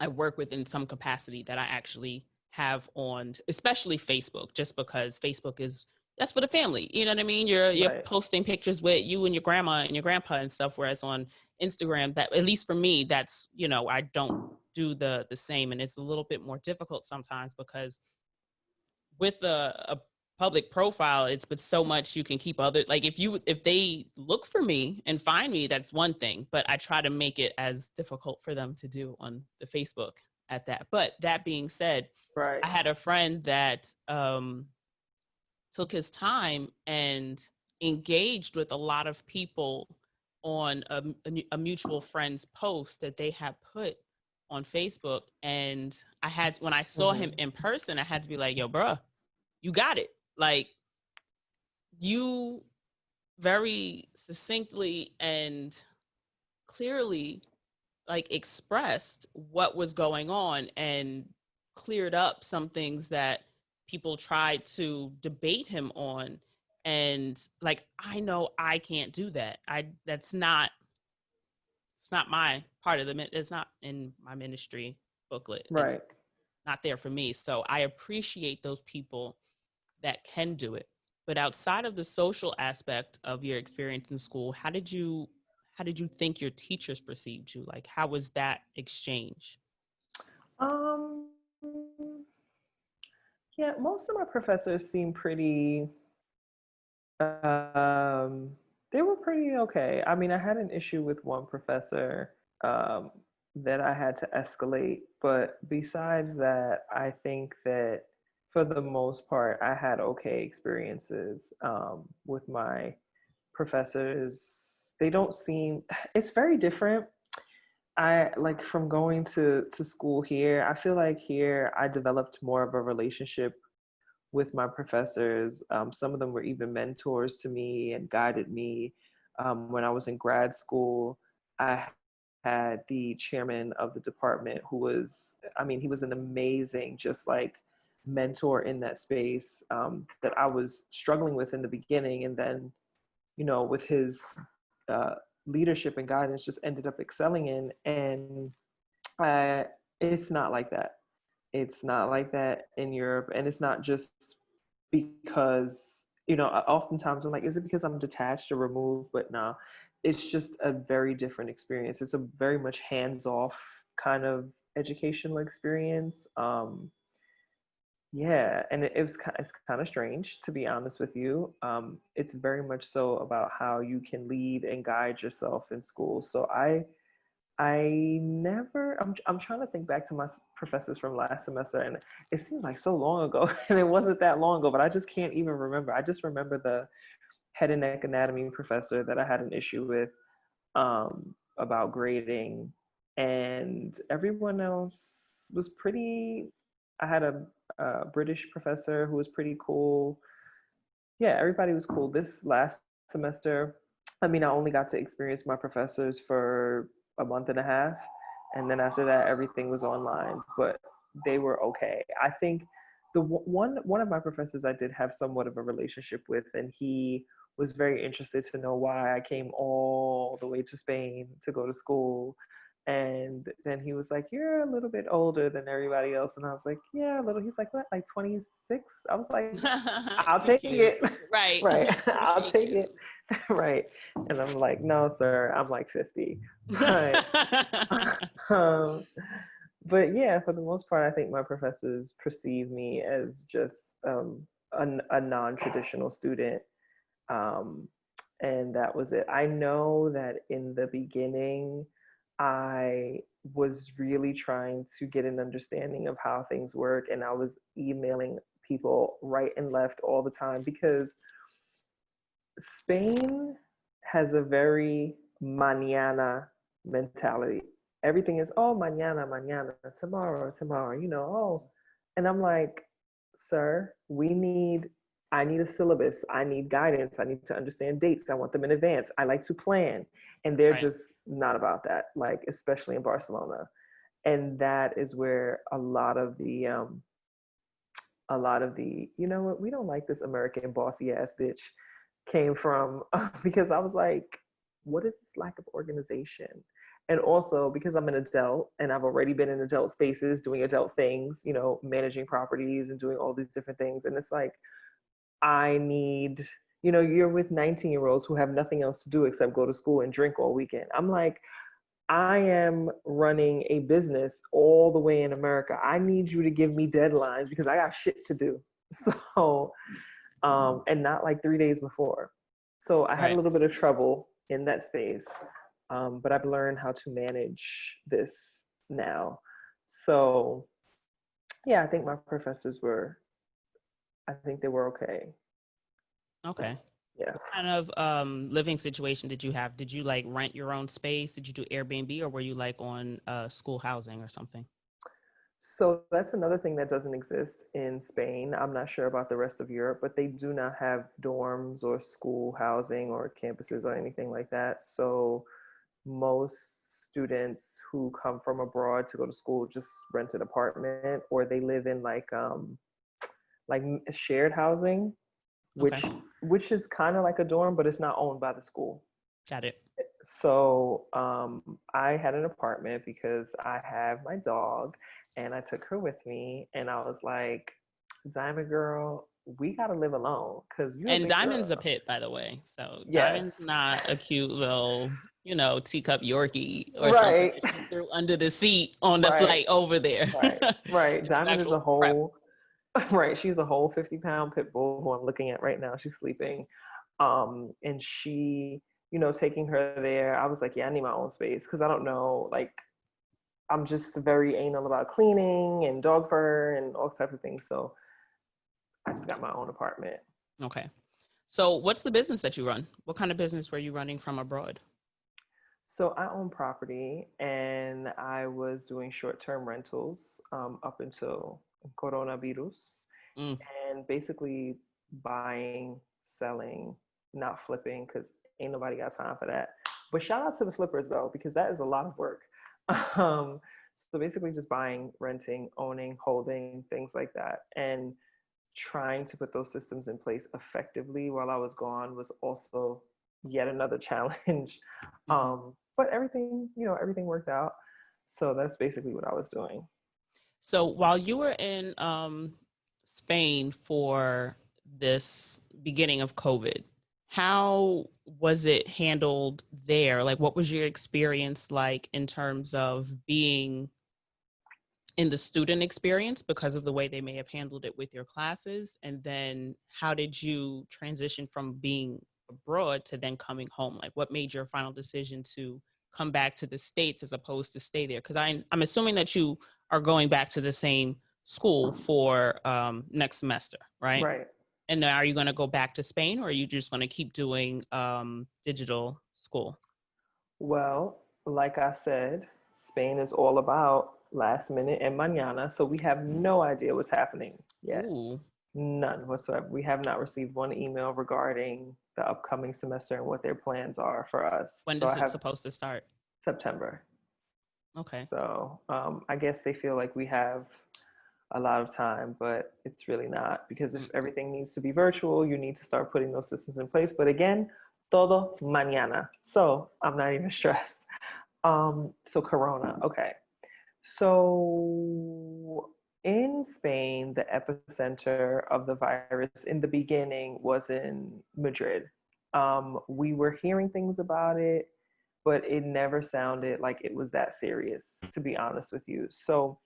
Speaker 1: I work with in some capacity that I actually have on, especially Facebook, just because Facebook is, that's for the family. You know what I mean? You're
Speaker 2: Right.
Speaker 1: posting pictures with you and your grandma and your grandpa and stuff. Whereas on Instagram, that, at least for me, that's, I don't do the same, and it's a little bit more difficult sometimes because with a public profile, it's but so much you can keep other, like if they look for me and find me, that's one thing, but I try to make it as difficult for them to do on the Facebook at that. But that being said,
Speaker 2: Right.
Speaker 1: I had a friend that took his time and engaged with a lot of people on a mutual friend's post that they had put on Facebook. And I had, when I saw him
Speaker 2: Mm-hmm.
Speaker 1: in person, I had to be like, yo, bruh, you got it. Like, you very succinctly and clearly like expressed what was going on and cleared up some things that people tried to debate him on. And like, I know I can't do that. That's not, it's not my part of it's not in my ministry booklet. It's
Speaker 2: Right.
Speaker 1: not there for me. So I appreciate those people that can do it. But outside of the social aspect of your experience in school, how did you think your teachers perceived you? Like, how was that exchange?
Speaker 2: Um, yeah, most of my professors seem pretty, um, they were pretty okay. I mean, I had an issue with one professor um, that I had to escalate, but besides that, I think that for the most part, I had okay experiences with my professors. They don't seem, it's very different. I like from going to school here. I feel like here I developed more of a relationship with my professors. Some of them were even mentors to me and guided me. When I was in grad school, I had the chairman of the department who was, I mean, he was an amazing, just like mentor in that space that I was struggling with in the beginning. And then, you know, with his uh, leadership and guidance, just ended up excelling in. And it's not like that. It's not like that in Europe. And it's not just because, you know, oftentimes I'm like, is it because I'm detached or removed? But no, it's just a very different experience. It's a very much hands off kind of educational experience. Yeah, and it's kind of strange to be honest with you. It's very much so about how you can lead and guide yourself in school. So I never. I'm trying to think back to my professors from last semester, and it seems like so long ago, and it wasn't that long ago. But I just can't even remember. I just remember the head and neck anatomy professor that I had an issue with about grading, and everyone else was pretty. I had a British professor who was pretty cool. Yeah, everybody was cool. This last semester, I mean, I only got to experience my professors for a month and a half. And then after that, everything was online, but they were okay. I think the one of my professors I did have somewhat of a relationship with, and he was very interested to know why I came all the way to Spain to go to school. And then he was like, "You're a little bit older than everybody else." And I was like, "Yeah, a little." He's like, "What, like 26?" I was like, "I'll take
Speaker 1: Cute.
Speaker 2: it."
Speaker 1: Right.
Speaker 2: Right. I'll
Speaker 1: Appreciate
Speaker 2: take
Speaker 1: you.
Speaker 2: it. Right. And I'm like, "No, sir, I'm like 50." But um, but yeah, for the most part, I think my professors perceive me as just a non-traditional student. Um, and that was it. I know that in the beginning, I was really trying to get an understanding of how things work, and I was emailing people right and left all the time because Spain has a very mañana mentality. Everything is, oh, mañana, mañana, tomorrow, tomorrow, you know, oh. And I'm like, sir, I need a syllabus. I need guidance. I need to understand dates. I want them in advance. I like to plan. And they're
Speaker 1: Right.
Speaker 2: just not about that, like, especially in Barcelona. And that is where a lot of the, you know what, we don't like this American bossy ass bitch came from because I was like, what is this lack of organization? And also because I'm an adult and I've already been in adult spaces doing adult things, you know, managing properties and doing all these different things. And it's like, I need, you know, you're with 19-year-olds who have nothing else to do except go to school and drink all weekend. I'm like, I am running a business all the way in America. I need you to give me deadlines because I got shit to do. So, and not like 3 days before. So I had a
Speaker 1: Right.
Speaker 2: little bit of trouble in that space, but I've learned how to manage this now. So, yeah, I think my professors were, I think they were okay.
Speaker 1: Okay.
Speaker 2: Yeah.
Speaker 1: What kind of living situation did you have? Did you like rent your own space? Did you do Airbnb, or were you like on school housing or something?
Speaker 2: So that's another thing that doesn't exist in Spain. I'm not sure about the rest of Europe, but they do not have dorms or school housing or campuses or anything like that. So most students who come from abroad to go to school just rent an apartment, or they live in like shared housing, which
Speaker 1: Okay.
Speaker 2: which is kind of like a dorm, but it's not owned by the school.
Speaker 1: Got it.
Speaker 2: So I had an apartment because I have my dog, and I took her with me, and I was like, Diamond girl, we gotta live alone because you're a
Speaker 1: And
Speaker 2: big
Speaker 1: Diamond's a
Speaker 2: girl.
Speaker 1: pit, by the way. So
Speaker 2: Yes.
Speaker 1: Diamond's not a cute little, teacup Yorkie or something
Speaker 2: Right.
Speaker 1: that she threw under the seat on the
Speaker 2: Right.
Speaker 1: flight over there.
Speaker 2: Right. Right.
Speaker 1: It's
Speaker 2: Diamond is a
Speaker 1: actual prep.
Speaker 2: whole right. She's a whole 50-pound pit bull who I'm looking at right now. She's sleeping. And she, taking her there, I was like, yeah, I need my own space because I don't know, like I'm just very anal about cleaning and dog fur and all types of things. So I just got my own apartment.
Speaker 1: Okay. So what's the business that you run? What kind of business were you running from abroad?
Speaker 2: So I own property, and I was doing short-term rentals up until coronavirus,
Speaker 1: Mm.
Speaker 2: and basically buying, selling, not flipping because ain't nobody got time for that. But shout out to the flippers though, because that is a lot of work. um, so basically just buying, renting, owning, holding, things like that. And trying to put those systems in place effectively while I was gone was also yet another challenge.
Speaker 1: Mm-hmm.
Speaker 2: But everything worked out. So that's basically what I was doing.
Speaker 1: So while you were in Spain for this beginning of COVID, how was it handled there? Like, what was your experience like in terms of being in the student experience because of the way they may have handled it with your classes? And then how did you transition from being abroad to then coming home? Like, what made your final decision to come back to the States as opposed to stay there? Because I'm assuming that you are going back to the same school for next semester, right?
Speaker 2: Right.
Speaker 1: And now are you going to go back to Spain, or are you just going to keep doing digital school?
Speaker 2: Well, like I said, Spain is all about last minute and mañana. So we have no idea what's happening yet.
Speaker 1: Ooh,
Speaker 2: None whatsoever. We have not received one email regarding the upcoming semester and what their plans are for us.
Speaker 1: when
Speaker 2: So I
Speaker 1: is it
Speaker 2: have
Speaker 1: supposed to start?
Speaker 2: September.
Speaker 1: Okay.
Speaker 2: So I guess they feel like we have a lot of time, but it's really not, because if
Speaker 1: Mm-mm.
Speaker 2: everything needs to be virtual, you need to start putting those systems in place. But again, todo mañana. So I'm not even stressed. So Corona. Okay. So in Spain, the epicenter of the virus in the beginning was in Madrid. We were hearing things about it, but it never sounded like it was that serious, to be honest with you. So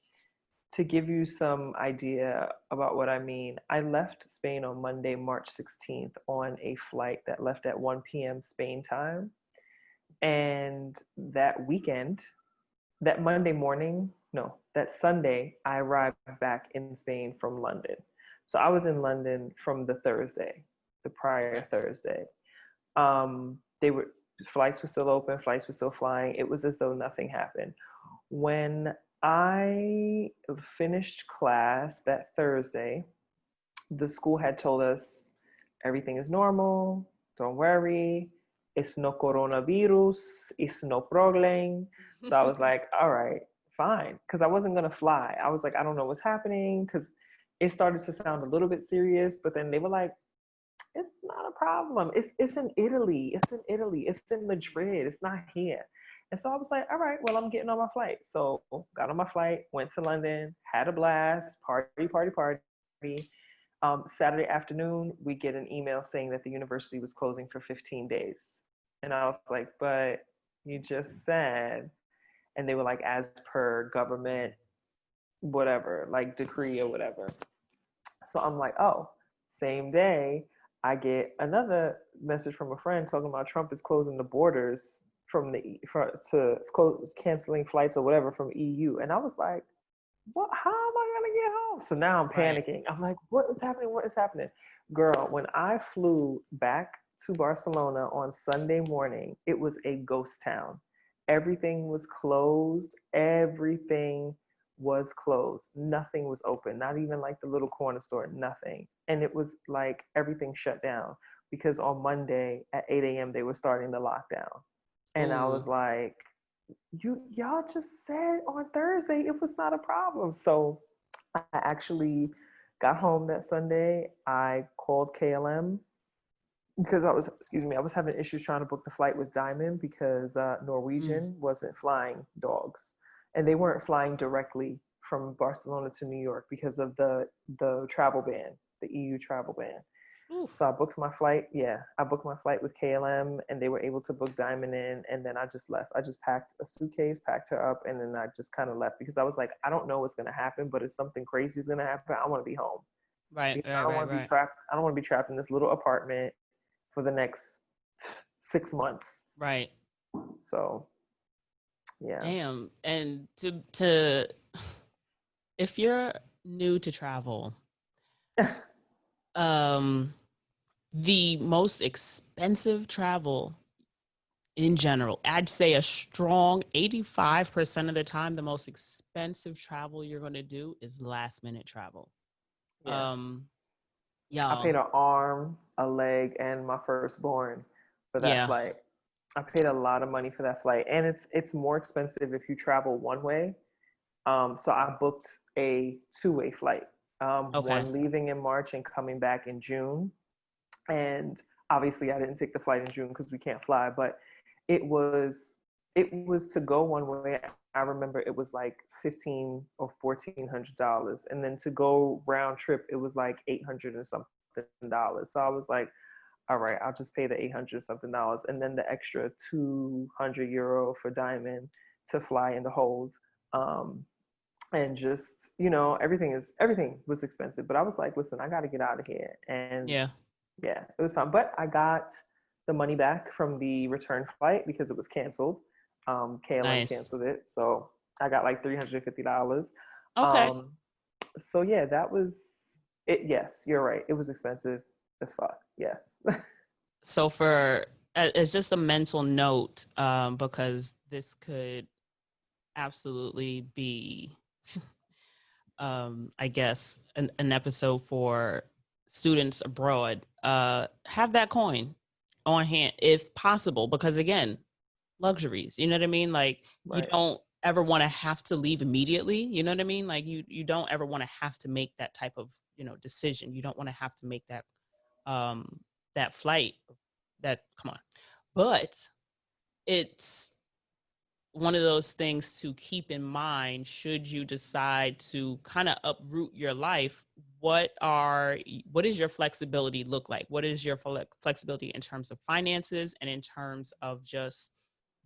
Speaker 2: to give you some idea about what I mean, I left Spain on Monday, March 16th on a flight that left at 1 p.m. Spain time. And that weekend, that Monday morning, no, that Sunday, I arrived back in Spain from London. So I was in London from the Thursday, the prior
Speaker 1: Okay.
Speaker 2: Thursday. They were Flights were still open, flights were still flying. It was as though nothing happened. When I finished class that Thursday, the school had told us everything is normal, don't worry, it's no coronavirus, it's no problem. So I was like, all right, fine. Because I wasn't going to fly. I was like, I don't know what's happening, because it started to sound a little bit serious, but then they were like, it's not a problem. It's in Italy. It's in Italy. It's in Madrid. It's not here. And so I was like, all right, well, I'm getting on my flight. So got on my flight, went to London, had a blast, party, party, party. Saturday afternoon, we get an email saying that the university was closing for 15 days. And I was like, but you just said, and they were like, as per government, whatever, like decree or whatever. So I'm like, oh, same day, I get another message from a friend talking about Trump is closing the borders to close, canceling flights or whatever from EU. And I was like, what? How am I gonna get home? So now I'm
Speaker 1: Right.
Speaker 2: panicking. I'm like, what is happening? What is happening? Girl, when I flew back to Barcelona on Sunday morning, it was a ghost town. Everything was closed. Everything was closed. Nothing was open, not even like the little corner store, nothing. And it was like everything shut down because on Monday at 8 a.m. they were starting the lockdown. And I was
Speaker 1: Ooh.
Speaker 2: like, y'all just said on Thursday it was not a problem. So I actually got home that Sunday. I called KLM because I was having issues trying to book the flight with Diamond because
Speaker 1: Mm.
Speaker 2: Norwegian wasn't flying dogs, and they weren't flying directly from Barcelona to New York because of the travel ban, the EU travel ban.
Speaker 1: Oof.
Speaker 2: So I booked my flight. Yeah, I booked my flight with KLM, and they were able to book Diamond in. And then I just left. I just packed a suitcase, packed her up, and then I just kind of left because I was like, I don't know what's gonna happen, but if something crazy is gonna happen, I want to be home.
Speaker 1: Right,
Speaker 2: I
Speaker 1: right,
Speaker 2: don't
Speaker 1: right,
Speaker 2: want to be
Speaker 1: right.
Speaker 2: trapped. I don't want to be trapped in this little apartment for the next 6 months.
Speaker 1: Right.
Speaker 2: So yeah.
Speaker 1: Damn. And to if you're new to travel, um the most expensive travel in general, I'd say a strong 85% of the time, the most expensive travel you're going to do is last minute travel.
Speaker 2: Yes.
Speaker 1: Um,
Speaker 2: I
Speaker 1: y'all,
Speaker 2: paid an arm, a leg, and my firstborn for that
Speaker 1: yeah,
Speaker 2: flight. I paid a lot of money for that flight, and it's more expensive if you travel one way. So I booked a two-way flight,
Speaker 1: okay,
Speaker 2: one leaving in March and coming back in June. And obviously, I didn't take the flight in June because we can't fly. But it was it was to go one way. I remember it was like $1,500 or $1,400, and then to go round trip, it was like $800 or something dollars. So I was like, all right, I'll just pay the $800 something dollars, and then the extra €200 for Diamond to fly and to hold. Um, and just everything was expensive, but I was like, listen, I got to get out of here. And
Speaker 1: yeah,
Speaker 2: yeah, it was fun. But I got the money back from the return flight because it was canceled. KLM
Speaker 1: nice.
Speaker 2: canceled it, so I got like $350.
Speaker 1: Okay,
Speaker 2: um so yeah, that was it. Yes, you're right, it was expensive as fuck. Yes.
Speaker 1: so for it's just a mental note, because this could absolutely be I guess an episode for students abroad. Have that coin on hand if possible, because again, luxuries. You know what I mean? Like you
Speaker 2: Right.
Speaker 1: don't ever want to have to leave immediately. You know what I mean? Like you don't ever want to have to make that type of decision. You don't want to have to make um that flight. That come on, but it's one of those things to keep in mind should you decide to kind of uproot your life. What is your flexibility look like? What is your flexibility in terms of finances and in terms of just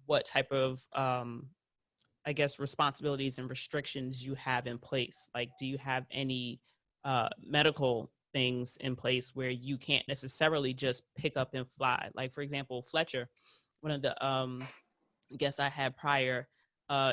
Speaker 1: what type of I guess responsibilities and restrictions you have in place? Like, do you have any medical things in place where you can't necessarily just pick up and fly? Like, for example, Fletcher, one of the guests I had prior,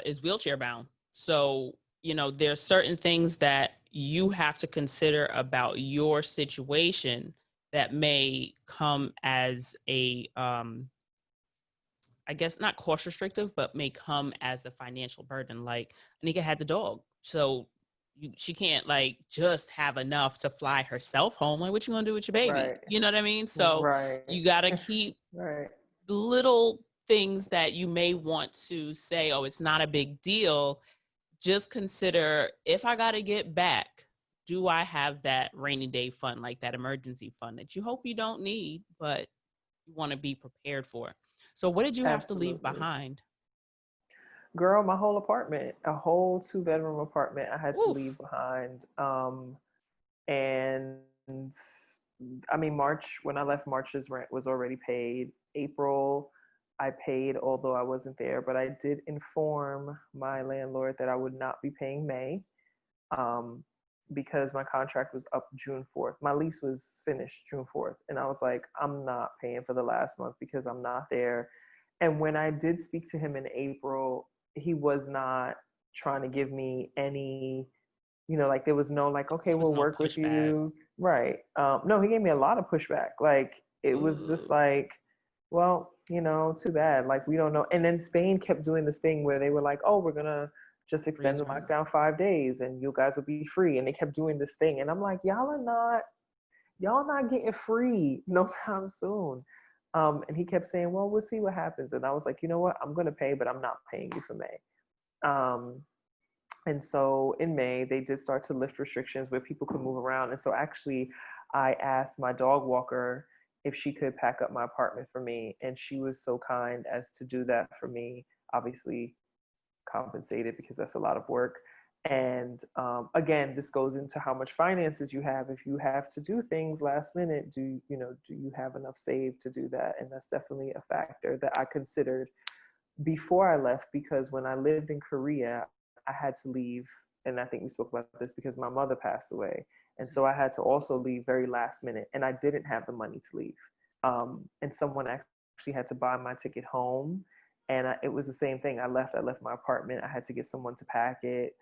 Speaker 1: is wheelchair bound. So, there's certain things that you have to consider about your situation that may come as a, I guess not cost restrictive, but may come as a financial burden. Like Anneka had the dog. So she can't like just have enough to fly herself home. Like, what you gonna do with your baby?
Speaker 2: Right.
Speaker 1: You know what I mean? So
Speaker 2: Right.
Speaker 1: you gotta keep
Speaker 2: Right.
Speaker 1: little things that you may want to say, oh, it's not a big deal. Just consider, if I got to get back, do I have that rainy day fund, like that emergency fund that you hope you don't need, but you want to be prepared for? So what did you have to leave
Speaker 2: Absolutely.
Speaker 1: behind?
Speaker 2: Girl, my whole apartment, a whole two-bedroom apartment, I had to
Speaker 1: Oof.
Speaker 2: leave behind. And I mean, March, when I left, March's rent was already paid. April, I paid, although I wasn't there, but I did inform my landlord that I would not be paying May, um, because my contract was up June 4th. My lease was finished June 4th. And I was like, I'm not paying for the last month because I'm not there. And when I did speak to him in April, he was not trying to give me any, like there was no like, okay,
Speaker 1: There was
Speaker 2: we'll
Speaker 1: no
Speaker 2: work with
Speaker 1: pushback.
Speaker 2: you. Right. No, he gave me a lot of pushback. Like it was just
Speaker 1: Ooh,
Speaker 2: like, well, too bad. Like we don't know. And then Spain kept doing this thing where they were like, oh, we're gonna just extend
Speaker 1: freeze
Speaker 2: the
Speaker 1: rent.
Speaker 2: lockdown 5 days and you guys will be free. And they kept doing this thing. And I'm like, y'all not getting free no time soon. And he kept saying, well, we'll see what happens. And I was like, you know what? I'm going to pay, but I'm not paying you for May. And so in May, they did start to lift restrictions where people could move around. And so actually, I asked my dog walker if she could pack up my apartment for me. And she was so kind as to do that for me, obviously compensated because that's a lot of work. And again, this goes into how much finances you have. If you have to do things last minute, do you have enough saved to do that? And that's definitely a factor that I considered before I left, because when I lived in Korea, I had to leave. And I think we spoke about this because my mother passed away. And so I had to also leave very last minute, and I didn't have the money to leave. And someone actually had to buy my ticket home. And it was the same thing. I left my apartment. I had to get someone to pack it.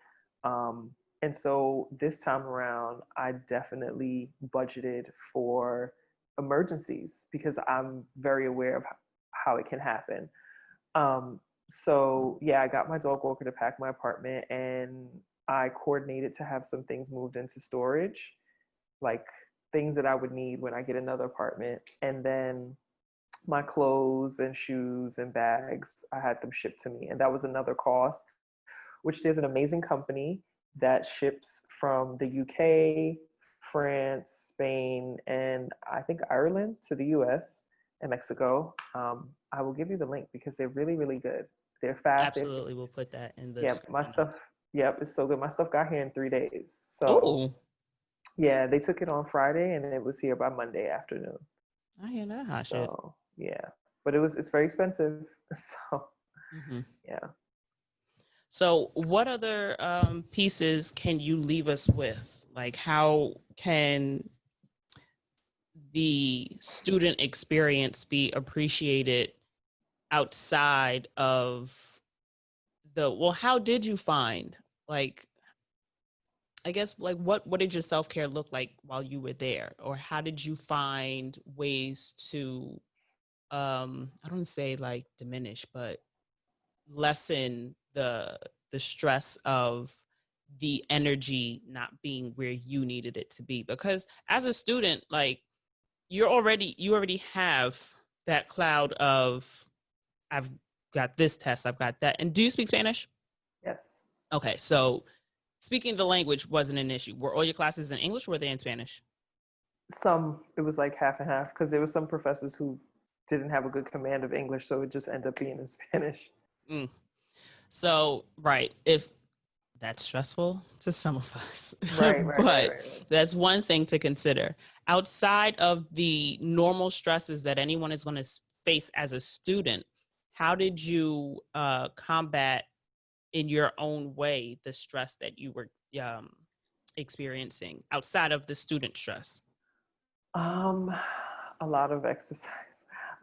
Speaker 2: And so this time around, I definitely budgeted for emergencies because I'm very aware of how it can happen. So yeah, I got my dog walker to pack my apartment, and I coordinated to have some things moved into storage, like things that I would need when I get another apartment. And then my clothes and shoes and bags, I had them shipped to me. And that was another cost, which there's an amazing company that ships from the UK, France, Spain, and I think Ireland to the US and Mexico. I will give you the link because they're really, really good. They're fast.
Speaker 1: Absolutely. We'll put that in the
Speaker 2: Yeah, my
Speaker 1: description.
Speaker 2: stuff, yep, it's so good. My stuff got here in 3 days. So
Speaker 1: Oh,
Speaker 2: yeah, they took it on Friday and it was here by Monday afternoon.
Speaker 1: I hear that hot shit.
Speaker 2: So yeah, but it's very expensive. So
Speaker 1: Mm-hmm.
Speaker 2: yeah.
Speaker 1: So, what other pieces can you leave us with? Like, how can the student experience be appreciated outside of how did you find, like, I guess, like, what did your self-care look like while you were there? Or how did you find ways to, I don't say like diminish, but lessen the stress of the energy not being where you needed it to be? Because as a student, like, you already have that cloud of, I've got this test, I've got that. And do you speak Spanish?
Speaker 2: Yes.
Speaker 1: Okay, so speaking the language wasn't an issue. Were all your classes in English or were they in Spanish?
Speaker 2: Some, it was like half and half because there were some professors who didn't have a good command of English, so it just ended up being in Spanish.
Speaker 1: Mm. So, right, if that's stressful to some of us,
Speaker 2: Right, right, right,
Speaker 1: but
Speaker 2: right, right.
Speaker 1: that's one thing to consider. Outside of the normal stresses that anyone is going to face as a student, how did you combat in your own way the stress that you were experiencing outside of the student stress?
Speaker 2: Um, a lot of exercise.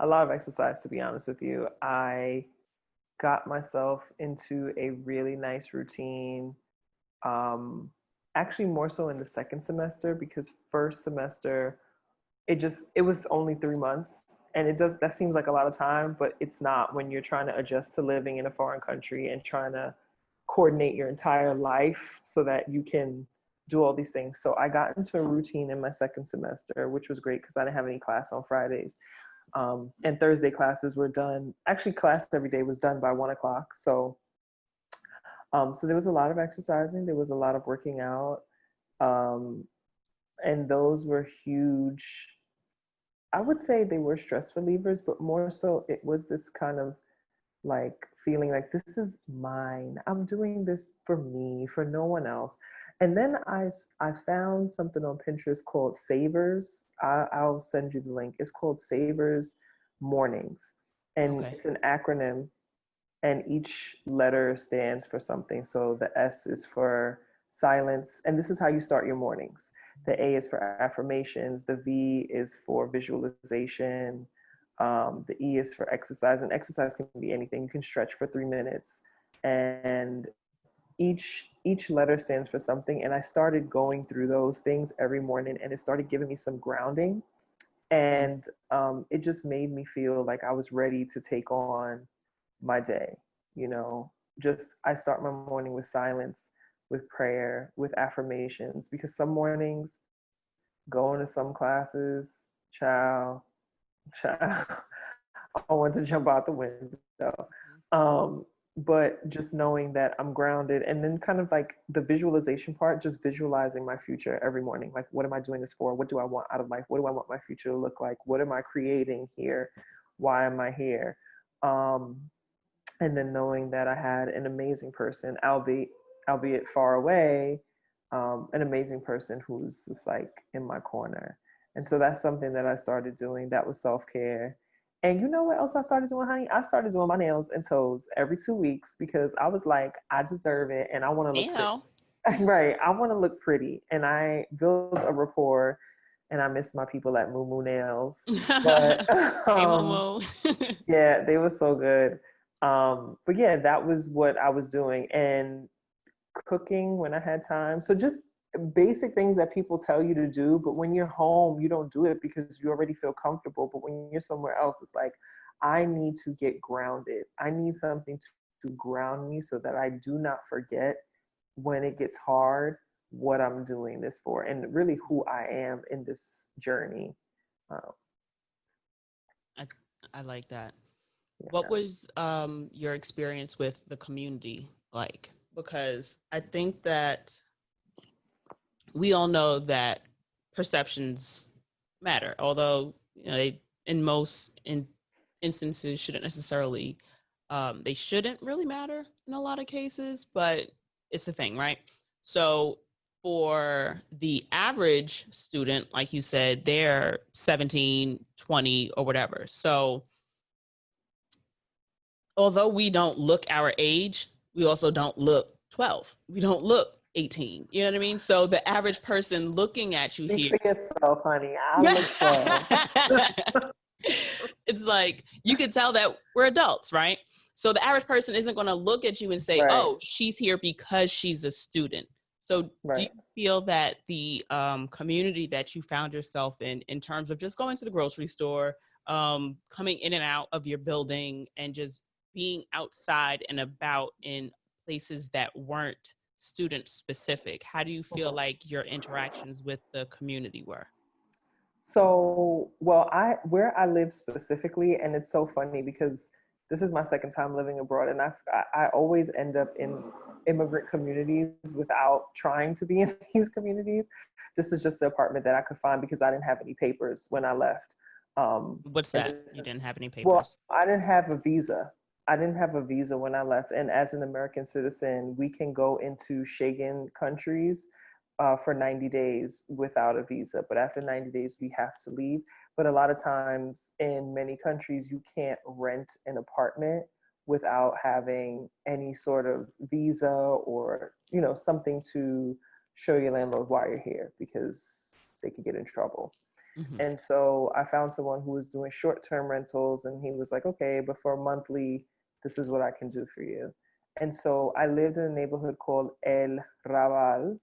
Speaker 2: A lot of exercise, to be honest with you. I got myself into a really nice routine. Um, Actually, more so in the second semester because first semester it was only 3 months, and that seems like a lot of time, but it's not when you're trying to adjust to living in a foreign country and trying to coordinate your entire life so that you can do all these things. So I got into a routine in my second semester, which was great because I didn't have any class on Fridays. And Thursday classes were done. Actually, class every day was done by 1 o'clock. So there was a lot of exercising. There was a lot of working out. Um, and those were huge. I would say they were stress relievers, but more so it was this kind of like feeling like this is mine. I'm doing this for me, for no one else. And then I found something on Pinterest called Savers. I'll send you the link. It's called Savers Mornings, and
Speaker 1: Okay.
Speaker 2: it's an acronym, and each letter stands for something. So the S is for silence, and this is how you start your mornings. The A is for affirmations, the V is for visualization, the E is for exercise, and exercise can be anything. You can stretch for 3 minutes, and each letter stands for something. And I started going through those things every morning, and it started giving me some grounding,
Speaker 1: Mm.
Speaker 2: and it just made me feel like I was ready to take on my day. You know, just I start my morning with silence, with prayer, with affirmations, because some mornings going to some classes, child, child. I want to jump out the window. But just knowing that I'm grounded, and then kind of like the visualization part, just visualizing my future every morning. Like, what am I doing this for? What do I want out of life? What do I want my future to look like? What am I creating here? Why am I here? And then knowing that I had an amazing person, albeit far away, an amazing person who's just like in my corner. And so that's something that I started doing. That was self-care. And you know what else I started doing, honey? I started doing my nails and toes every 2 weeks because I was like, I deserve it and I want to look pretty. Right. I want to look pretty. And I built a rapport, and I miss my people at Moo Moo Nails. But
Speaker 1: Hey, Momo.
Speaker 2: yeah, they were so good. But yeah, that was what I was doing. And cooking when I had time. So just basic things that people tell you to do, but when you're home, you don't do it because you already feel comfortable. But when you're somewhere else, it's like, I need to get grounded. I need something to ground me so that I do not forget when it gets hard what I'm doing this for and really who I am in this journey.
Speaker 1: I like that.
Speaker 2: Yeah.
Speaker 1: What was your experience with the community like? Because I think that we all know that perceptions matter, although they in most instances shouldn't necessarily they shouldn't really matter in a lot of cases, but it's the thing, right? So for the average student, like you said, they're 17, 20 or whatever. So although we don't look our age, we also don't look 12. We don't look 18. You know what I mean? So the average person looking at you
Speaker 2: Speak
Speaker 1: here.
Speaker 2: for yourself, honey. I look 12.
Speaker 1: It's like you could tell that we're adults, right? So the average person isn't going to look at you and say,
Speaker 2: Right.
Speaker 1: oh, she's here because she's a student. So do you feel that the community that you found yourself in terms of just going to the grocery store, coming in and out of your building, and just being outside and about in places that weren't student specific, how do you feel like your interactions with the community were?
Speaker 2: So, well, where I live specifically, and it's so funny because this is my second time living abroad, and I always end up in immigrant communities without trying to be in these communities. This is just the apartment that I could find because I didn't have any papers when I left.
Speaker 1: What's that? You didn't have any
Speaker 2: Well,
Speaker 1: papers?
Speaker 2: I didn't have a visa. I didn't have a visa when I left, and as an American citizen, we can go into Schengen countries for 90 days without a visa. But after 90 days, we have to leave. But a lot of times in many countries, you can't rent an apartment without having any sort of visa or, something to show your landlord why you're here because they could get in trouble.
Speaker 1: Mm-hmm.
Speaker 2: And so I found someone who was doing short-term rentals, and he was like, okay, but for monthly, this is what I can do for you. And so I lived in a neighborhood called El Raval,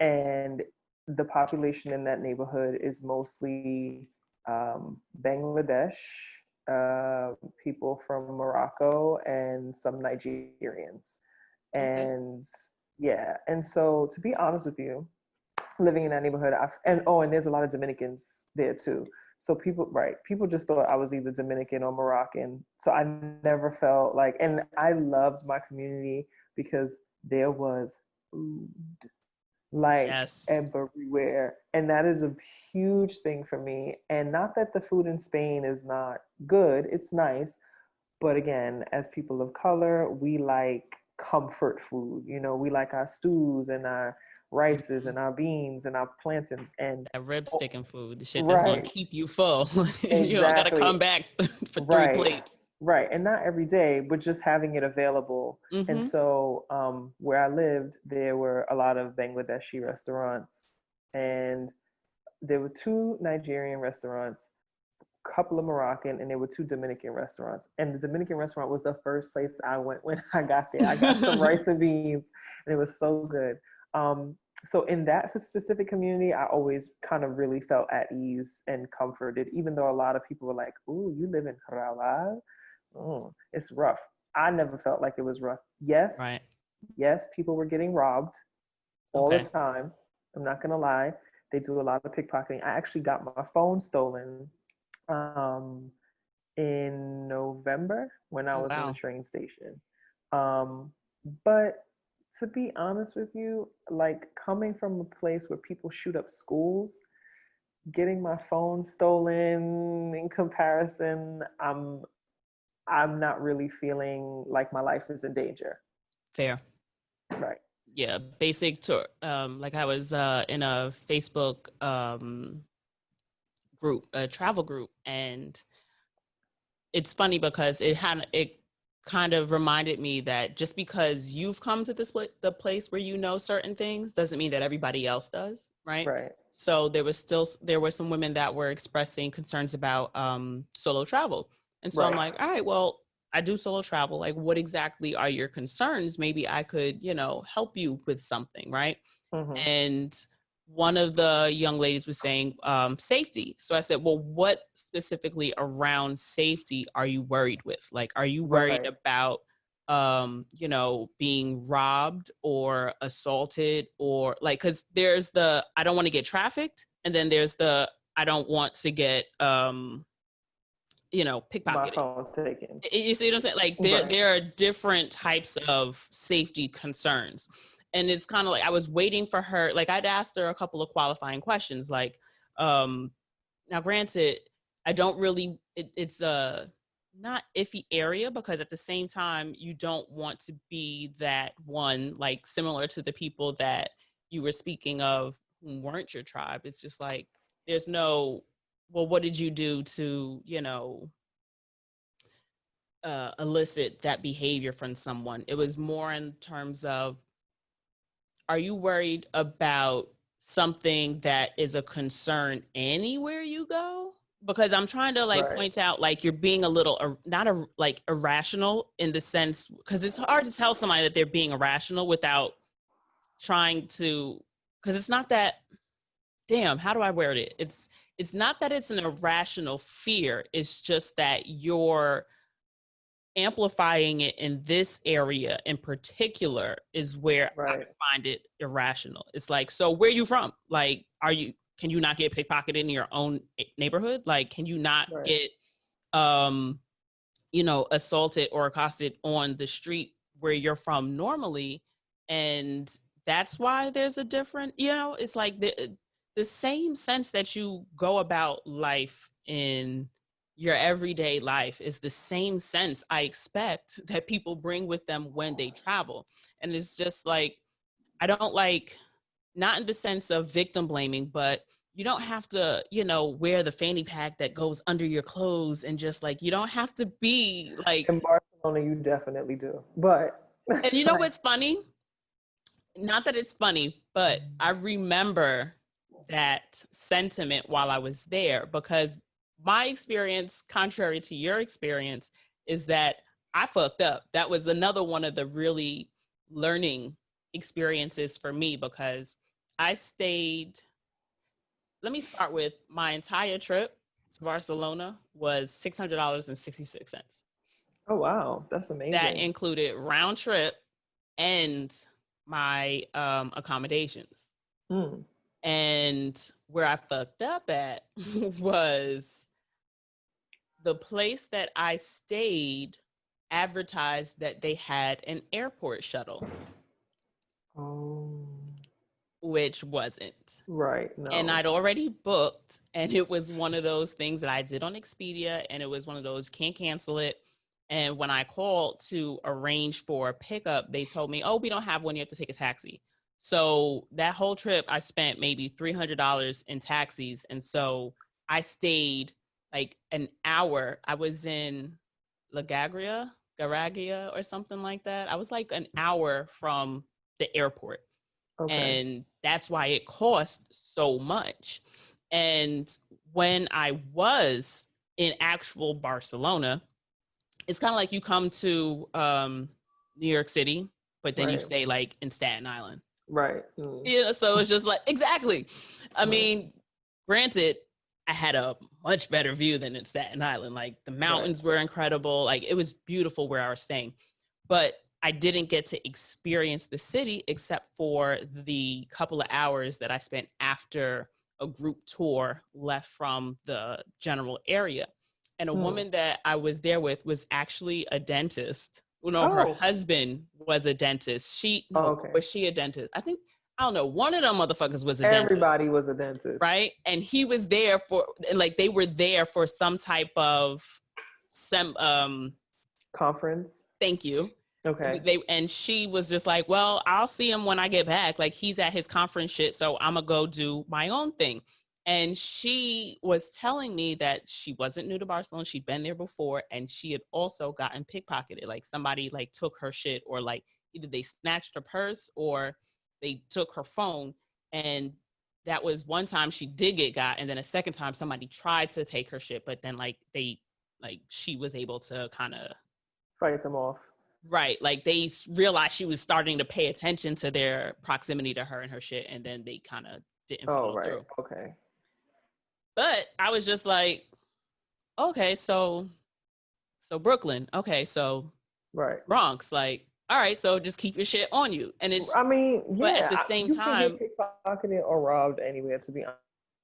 Speaker 2: and the population in that neighborhood is mostly Bangladesh, people from Morocco, and some Nigerians.
Speaker 1: Okay.
Speaker 2: And yeah, and so to be honest with you, living in that neighborhood, and there's a lot of Dominicans there too. So people just thought I was either Dominican or Moroccan. So I never felt like, and I loved my community because there was food like
Speaker 1: Yes.
Speaker 2: everywhere. And that is a huge thing for me. And not that the food in Spain is not good, it's nice. But again, as people of color, we like comfort food. We like our stews and our rices
Speaker 1: Mm-hmm.
Speaker 2: and our beans and our plantains and
Speaker 1: That rib stick and food, the shit that's gonna
Speaker 2: right,
Speaker 1: keep you full. You don't gotta
Speaker 2: exactly,
Speaker 1: come back for three
Speaker 2: right,
Speaker 1: plates.
Speaker 2: right, and not every day, but just having it available. And
Speaker 1: Mm-hmm.
Speaker 2: so, where I lived, there were a lot of Bangladeshi restaurants, and there were two Nigerian restaurants, couple of Moroccan, and there were two Dominican restaurants. And the Dominican restaurant was the first place I went when I got there. I got some rice and beans, and it was so good. So in that specific community, I always kind of really felt at ease and comforted, even though a lot of people were like, "Ooh, you live in Raval? It's rough." I never felt like it was rough.
Speaker 1: Right.
Speaker 2: Yes, people were getting robbed all the
Speaker 1: Okay.
Speaker 2: time. I'm not gonna lie. They do a lot of pickpocketing. I actually got my phone stolen in November when I
Speaker 1: Oh,
Speaker 2: was in the
Speaker 1: wow.
Speaker 2: train station. But to be honest with you, like coming from a place where people shoot up schools, getting my phone stolen in comparison, I'm not really feeling like my life is in danger.
Speaker 1: Fair.
Speaker 2: Right.
Speaker 1: Yeah, basic tour. Like I was in a Facebook group, a travel group, and it's funny because it kind of reminded me that just because you've come to the place where you know certain things doesn't mean that everybody else does, right?
Speaker 2: Right.
Speaker 1: So there were some women that were expressing concerns about solo travel, and so I'm
Speaker 2: Right.
Speaker 1: like, all right, well, I do solo travel. Like, what exactly are your concerns? Maybe I could, help you with something, right?
Speaker 2: Mm-hmm.
Speaker 1: And one of the young ladies was saying safety. So I said, well, what specifically around safety are you worried with? Like, are you worried
Speaker 2: Right.
Speaker 1: about, being robbed or assaulted, or like, because there's the I don't want to get trafficked, and then there's the I don't want to get,
Speaker 2: My
Speaker 1: pickpocketed.
Speaker 2: phone taken.
Speaker 1: You see what I'm saying? Like there,
Speaker 2: Right.
Speaker 1: there are different types of safety concerns. And it's kind of like I was waiting for her. Like I'd asked her a couple of qualifying questions. Like, now granted, I don't really, it's a not iffy area, because at the same time, you don't want to be that one, like similar to the people that you were speaking of who weren't your tribe. It's just like, there's no, well, what did you do to, elicit that behavior from someone? It was more in terms of, are you worried about something that is a concern anywhere you go? Because I'm trying to like
Speaker 2: Right.
Speaker 1: point out, like, you're being a little not a like irrational in the sense, because it's hard to tell somebody that they're being irrational without trying to, because it's not that, damn, how do I word it? It's not that it's an irrational fear. It's just that you're amplifying it in this area in particular is where I
Speaker 2: Right.
Speaker 1: find it irrational. It's like, so where are you from? Like, can you not get pickpocketed in your own neighborhood? Like, can you not
Speaker 2: Right.
Speaker 1: get, assaulted or accosted on the street where you're from normally? And that's why there's a different, it's like the same sense that you go about life in your everyday life is the same sense I expect that people bring with them when they travel. And it's just like, I don't like, not in the sense of victim blaming, but you don't have to, wear the fanny pack that goes under your clothes, and just like, you don't have to be like,
Speaker 2: In Barcelona, you definitely do. But
Speaker 1: and you know what's funny? Not that it's funny, but I remember that sentiment while I was there, because my experience, contrary to your experience, is that I fucked up. That was another one of the really learning experiences for me, because I stayed, let me start with my entire trip to Barcelona was $600.66.
Speaker 2: oh wow, that's
Speaker 1: That
Speaker 2: amazing.
Speaker 1: included round trip and my accommodations.
Speaker 2: Mm.
Speaker 1: And where I fucked up at was the place that I stayed advertised that they had an airport shuttle,
Speaker 2: Oh,
Speaker 1: which wasn't.
Speaker 2: right.
Speaker 1: And
Speaker 2: No.
Speaker 1: I'd already booked, and it was one of those things that I did on Expedia, and it was one of those, can't cancel it. And when I called to arrange for a pickup, they told me, oh, we don't have one, you have to take a taxi. So that whole trip, I spent maybe $300 in taxis. And so I stayed like an hour. I was in Garagia or something like that. I was like an hour from the airport.
Speaker 2: Okay.
Speaker 1: And that's why it cost so much. And when I was in actual Barcelona, it's kind of like you come to New York City, but then you
Speaker 2: Right.
Speaker 1: stay like in Staten Island.
Speaker 2: Right. Mm.
Speaker 1: Yeah, so it's just like, exactly. I
Speaker 2: Right.
Speaker 1: mean, granted, I had a much better view than in Staten Island. Like the
Speaker 2: Right.
Speaker 1: mountains were incredible. Like it was beautiful where I was staying, but I didn't get to experience the city except for the couple of hours that I spent after a group tour left from the general area. And a woman that I was there with was actually a dentist. You know, her
Speaker 2: Oh.
Speaker 1: husband was a dentist.
Speaker 2: Okay.
Speaker 1: Was she a dentist? I don't know. One of them motherfuckers was a dentist.
Speaker 2: Everybody was a dentist.
Speaker 1: Right? And he was there they were there for some type of
Speaker 2: conference.
Speaker 1: Thank you.
Speaker 2: Okay.
Speaker 1: And she was just like, well, I'll see him when I get back. Like, he's at his conference shit, so I'm gonna go do my own thing. And she was telling me that she wasn't new to Barcelona. She'd been there before, and she had also gotten pickpocketed. Like, somebody like took her shit, or like either they snatched her purse or they took her phone. And that was one time she did get got, and then a second time somebody tried to take her shit, but then she was able to kind of
Speaker 2: fight them off.
Speaker 1: Right. Like, they realized she was starting to pay attention to their proximity to her and her shit, and then they kind of didn't follow through.
Speaker 2: Okay.
Speaker 1: But I was just like, okay, so Brooklyn, okay, so
Speaker 2: right,
Speaker 1: Bronx, like, all right, so just keep your shit on you. And it's,
Speaker 2: I mean, yeah,
Speaker 1: but at the same time,
Speaker 2: you can get pickpocketed or robbed anywhere, to be honest.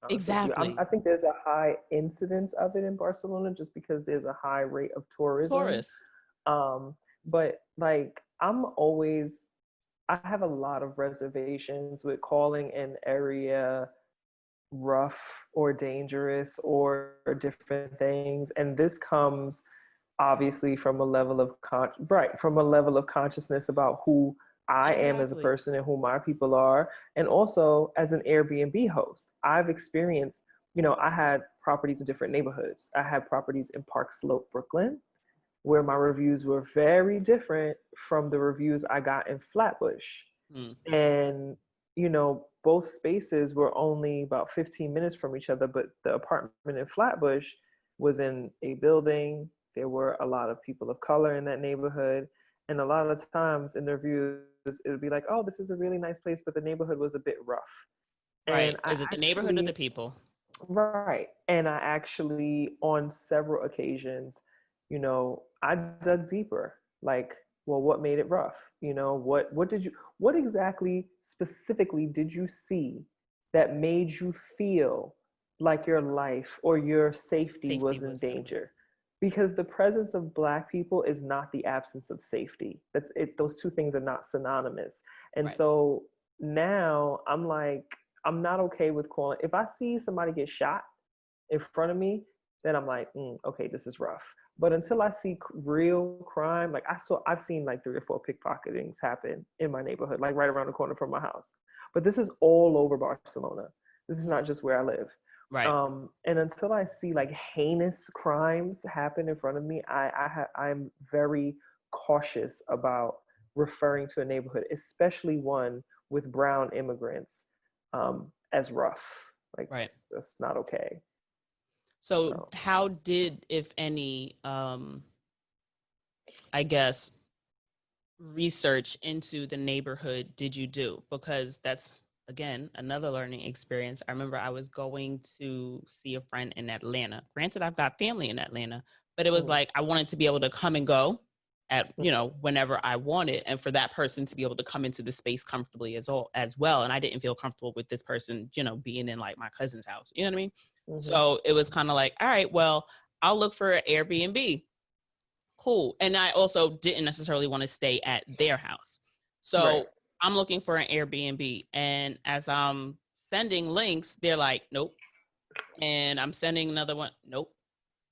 Speaker 1: Exactly.
Speaker 2: I think there's a high incidence of it in Barcelona just because there's a high rate of tourism.
Speaker 1: Tourists.
Speaker 2: But like, I have a lot of reservations with calling an area rough or dangerous or different things, and this comes obviously from a level of consciousness about who I am as a person and who my people are, and also as an Airbnb host. I've experienced, I had properties in different neighborhoods. I had properties in Park Slope, Brooklyn, where my reviews were very different from the reviews I got in Flatbush. And, both spaces were only about 15 minutes from each other, but the apartment in Flatbush was in a building. There were a lot of people of color in that neighborhood. And a lot of times in the reviews, it would be like, oh, this is a really nice place, but the neighborhood was a bit rough.
Speaker 1: Right. Is it the neighborhood or the people?
Speaker 2: Right. And I actually, on several occasions, I dug deeper. Like, well, what made it rough? What exactly specifically did you see that made you feel like your life or your safety was in danger? Because the presence of Black people is not the absence of safety. That's it. Those two things are not synonymous. And so now I'm like, I'm not okay with calling. If I see somebody get shot in front of me, then I'm like, okay, this is rough. But until I see real crime, like I've seen like 3 or 4 pickpocketings happen in my neighborhood, like right around the corner from my house. But this is all over Barcelona. This is not just where I live.
Speaker 1: Right.
Speaker 2: And until I see like heinous crimes happen in front of me, I'm very cautious about referring to a neighborhood, especially one with brown immigrants, as rough. Like, that's not okay.
Speaker 1: So how did, if any, I guess, research into the neighborhood did you do? Because that's, again, another learning experience. I remember I was going to see a friend in Atlanta. Granted, I've got family in Atlanta, but it was like I wanted to be able to come and go at, whenever I wanted, and for that person to be able to come into the space comfortably as well. And I didn't feel comfortable with this person, being in like my cousin's house. You know what I mean? So it was kind of like, all right, well, I'll look for an Airbnb. Cool. And I also didn't necessarily want to stay at their house. So I'm looking for an Airbnb. And as I'm sending links, they're like, nope. And I'm sending another one, nope.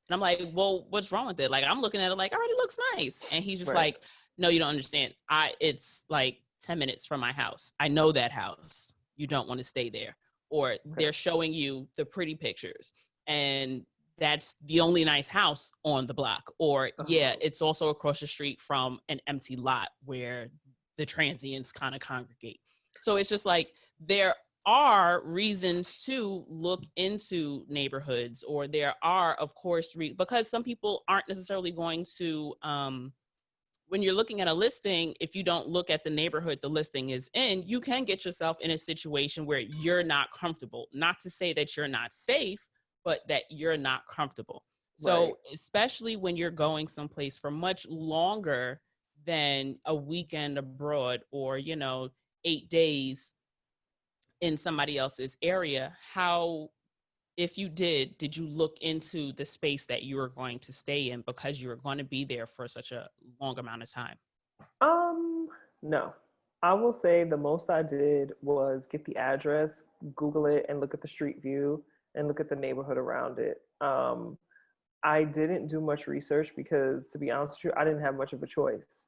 Speaker 1: And I'm like, well, what's wrong with it? Like, I'm looking at it like, already looks nice. And he's just like, no, you don't understand. It's like 10 minutes from my house. I know that house. You don't want to stay there. Or they're showing you the pretty pictures, and that's the only nice house on the block. Or it's also across the street from an empty lot where the transients kind of congregate. So it's just like, there are reasons to look into neighborhoods, or there are, of course, because some people aren't necessarily going to, when you're looking at a listing, if you don't look at the neighborhood the listing is in, you can get yourself in a situation where you're not comfortable. Not to say that you're not safe, but that you're not comfortable. So especially when you're going someplace for much longer than a weekend abroad, or, 8 days in somebody else's area, how if you did you look into the space that you were going to stay in because you were going to be there for such a long amount of time?
Speaker 2: No. I will say the most I did was get the address, Google it, and look at the street view and look at the neighborhood around it. I didn't do much research because, to be honest with you, I didn't have much of a choice.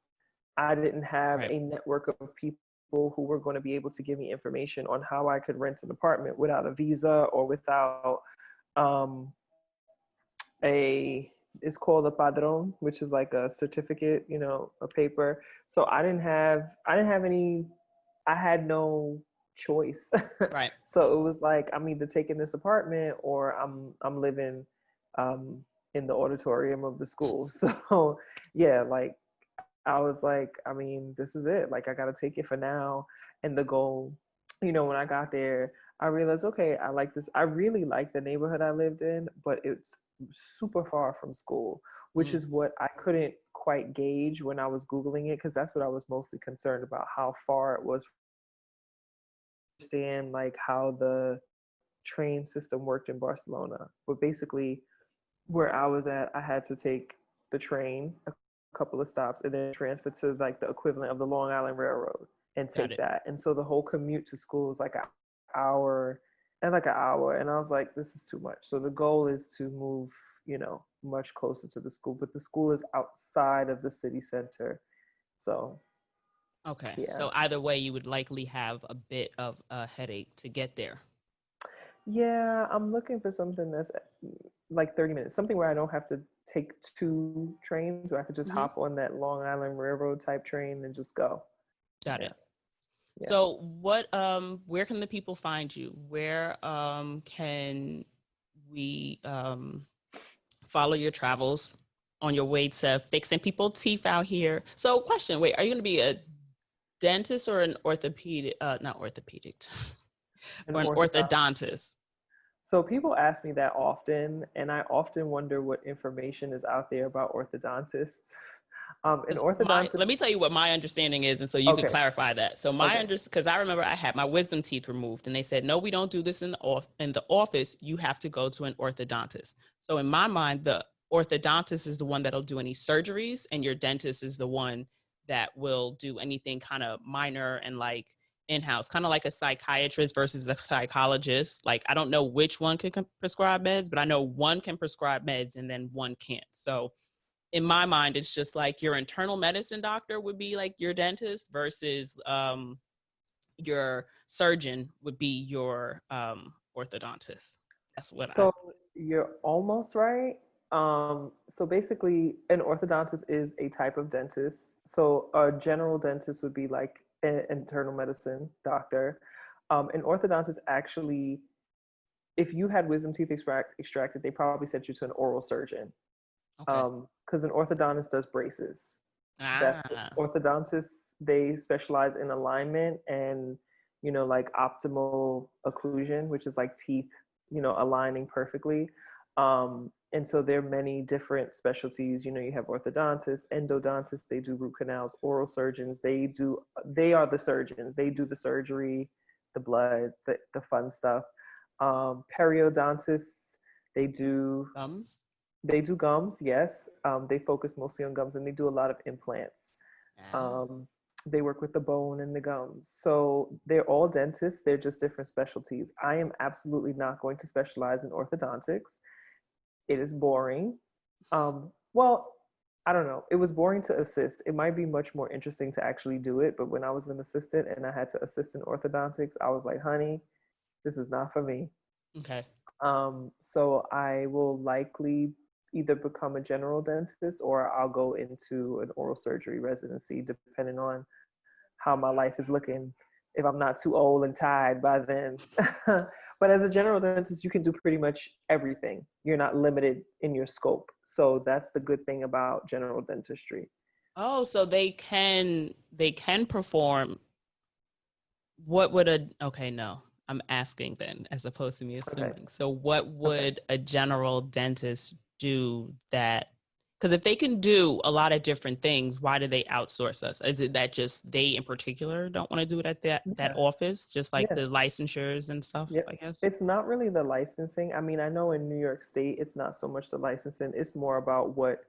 Speaker 2: I didn't have
Speaker 1: Right.
Speaker 2: a network of people who were going to be able to give me information on how I could rent an apartment without a visa or without um, a it's called a padrón, which is like a certificate, a paper. So I didn't have any. I had no choice.
Speaker 1: Right.
Speaker 2: So it was like I'm either taking this apartment or I'm living um, in the auditorium of the school. So yeah, like I was like, I mean, this is it. Like I got to take it for now. And the goal, when I got there, I realized, okay, I like this. I really like the neighborhood I lived in, but it's super far from school, which
Speaker 1: Mm.
Speaker 2: is what I couldn't quite gauge when I was Googling it, because that's what I was mostly concerned about, how far it was. Understand like how the train system worked in Barcelona. But basically, where I was at, I had to take the train a couple of stops and then transfer to like the equivalent of the Long Island Railroad and
Speaker 1: Got
Speaker 2: take
Speaker 1: it.
Speaker 2: that. And so the whole commute to school is like an hour and And I was like, this is too much. So the goal is to move, much closer to the school, but the school is outside of the city center. So
Speaker 1: Okay.
Speaker 2: yeah.
Speaker 1: So either way, you would likely have a bit of a headache to get there.
Speaker 2: Yeah, I'm looking for something that's like 30 minutes, something where I don't have to take two trains, where I could just
Speaker 1: Hmm.
Speaker 2: hop on that Long Island Railroad type train and just go.
Speaker 1: Got
Speaker 2: Yeah,
Speaker 1: it.
Speaker 2: yeah.
Speaker 1: So where can the people find you? Where can we follow your travels on your way to fixing people's teeth out here? So question, wait, are you going to be a dentist or an orthopedic, not orthopedic,
Speaker 2: An
Speaker 1: or an
Speaker 2: orthodontist.
Speaker 1: orthodontist?
Speaker 2: So people ask me that often, and I often wonder what information is out there about orthodontists. An
Speaker 1: Let
Speaker 2: orthodontist.
Speaker 1: me tell you what my understanding is, and so you could
Speaker 2: Okay,
Speaker 1: clarify that. So my
Speaker 2: okay.
Speaker 1: under, because I remember I had my wisdom teeth removed, and they said, no, we don't do this in the office. You have to go to an orthodontist. So in my mind, the orthodontist is the one that'll do any surgeries, and your dentist is the one that will do anything kind of minor and like in-house, kind of like a psychiatrist versus a psychologist. Like I don't know which one can prescribe meds, but I know one can prescribe meds and then one can't. So in my mind, it's just like your internal medicine doctor would be like your dentist versus your surgeon would be your orthodontist. That's what I.
Speaker 2: So you're almost right. So basically, an orthodontist is a type of dentist. So a general dentist would be like an internal medicine doctor. An orthodontist actually, if you had wisdom teeth extracted, they probably sent you to an oral surgeon.
Speaker 1: Okay.
Speaker 2: Because an orthodontist does braces. That's it.
Speaker 1: Ah.
Speaker 2: Orthodontists, they specialize in alignment and, like optimal occlusion, which is like teeth, aligning perfectly. And so there are many different specialties. You have orthodontists, endodontists, they do root canals, oral surgeons, they are the surgeons. They do the surgery, the blood, the fun stuff. Periodontists, they do
Speaker 1: Thumbs.
Speaker 2: they do gums, yes. They focus mostly on gums and they do a lot of implants.
Speaker 1: Ah.
Speaker 2: Um, they work with the bone and the gums. So they're all dentists, they're just different specialties. I am absolutely not going to specialize in orthodontics. It is boring. Well, I don't know. It was boring to assist. It might be much more interesting to actually do it. But when I was an assistant and I had to assist in orthodontics, I was like, honey, this is not for me.
Speaker 1: Okay.
Speaker 2: So I will likely either become a general dentist or I'll go into an oral surgery residency, depending on how my life is looking, if I'm not too old and tired by then. But as a general dentist, you can do pretty much everything. You're not limited in your scope. So that's the good thing about general dentistry.
Speaker 1: Oh, so they can perform. What would a okay? No, I'm asking then, as opposed to me
Speaker 2: Okay.
Speaker 1: assuming. So what
Speaker 2: Okay.
Speaker 1: would a general dentist do that Because if they can do a lot of different things, why do they outsource us? Is it that just they in particular don't want to do it at that office, just like
Speaker 2: Yeah.
Speaker 1: the licensures and stuff,
Speaker 2: Yep.
Speaker 1: I guess?
Speaker 2: It's not really the licensing. I mean, I know in New York State, it's not so much the licensing, it's more about what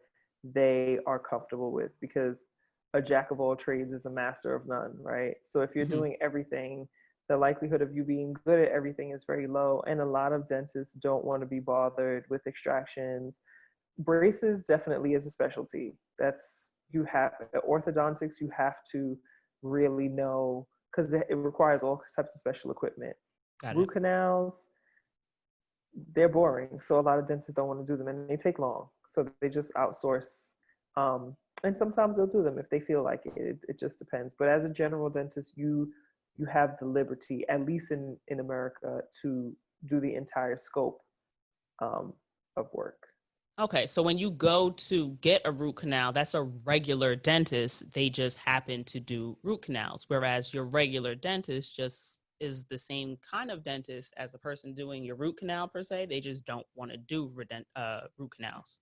Speaker 2: they are comfortable with, because a jack of all trades is a master of none, right? So if you're
Speaker 1: Mm-hmm.
Speaker 2: doing everything, the likelihood of you being good at everything is very low. And a lot of dentists don't want to be bothered with extractions. Braces definitely is a specialty. That's, you have orthodontics, you have to really know, because it requires all types of special equipment.
Speaker 1: Got it.
Speaker 2: Root canals, they're boring, so a lot of dentists don't want to do them, and they take long, so they just outsource. And sometimes they'll do them if they feel like it just depends. But as a general dentist, you have the liberty, at least in America, to do the entire scope of work.
Speaker 1: Okay, so when you go to get a root canal, that's a regular dentist. They just happen to do root canals, whereas your regular dentist just is the same kind of dentist as the person doing your root canal per se. They just don't want to do root canals.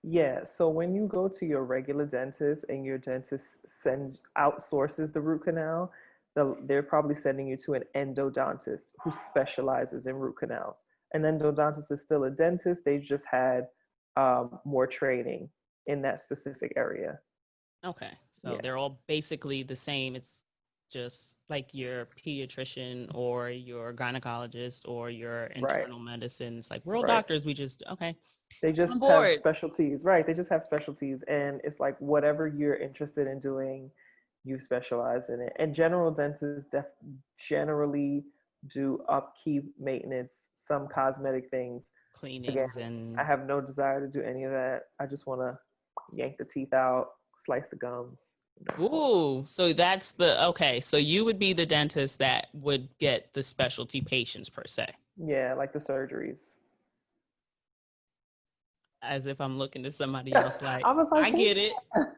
Speaker 2: Yeah, so when you go to your regular dentist and your dentist sends outsources the root canal, they're probably sending you to an endodontist who specializes in root canals. An endodontist is still a dentist. They've just had more training in that specific area.
Speaker 1: Okay, so
Speaker 2: Yeah,
Speaker 1: they're all basically the same. It's just like your pediatrician or your gynecologist or your
Speaker 2: right,
Speaker 1: internal medicine. It's like we're all
Speaker 2: right.
Speaker 1: doctors. We just, okay,
Speaker 2: They
Speaker 1: on
Speaker 2: just have
Speaker 1: board.
Speaker 2: specialties, right? They just have specialties, and it's like whatever you're interested in doing, you specialize in it. And general dentists generally do upkeep, maintenance, some cosmetic things. Again,
Speaker 1: Cleanings
Speaker 2: I
Speaker 1: and
Speaker 2: have no desire to do any of that. I just want to yank the teeth out, slice the gums.
Speaker 1: ooh, so that's the okay. So you would be the dentist that would get the specialty patients per se.
Speaker 2: Yeah, like the surgeries.
Speaker 1: As if I'm looking to somebody
Speaker 2: Yeah,
Speaker 1: else like,
Speaker 2: I was like,
Speaker 1: I get it.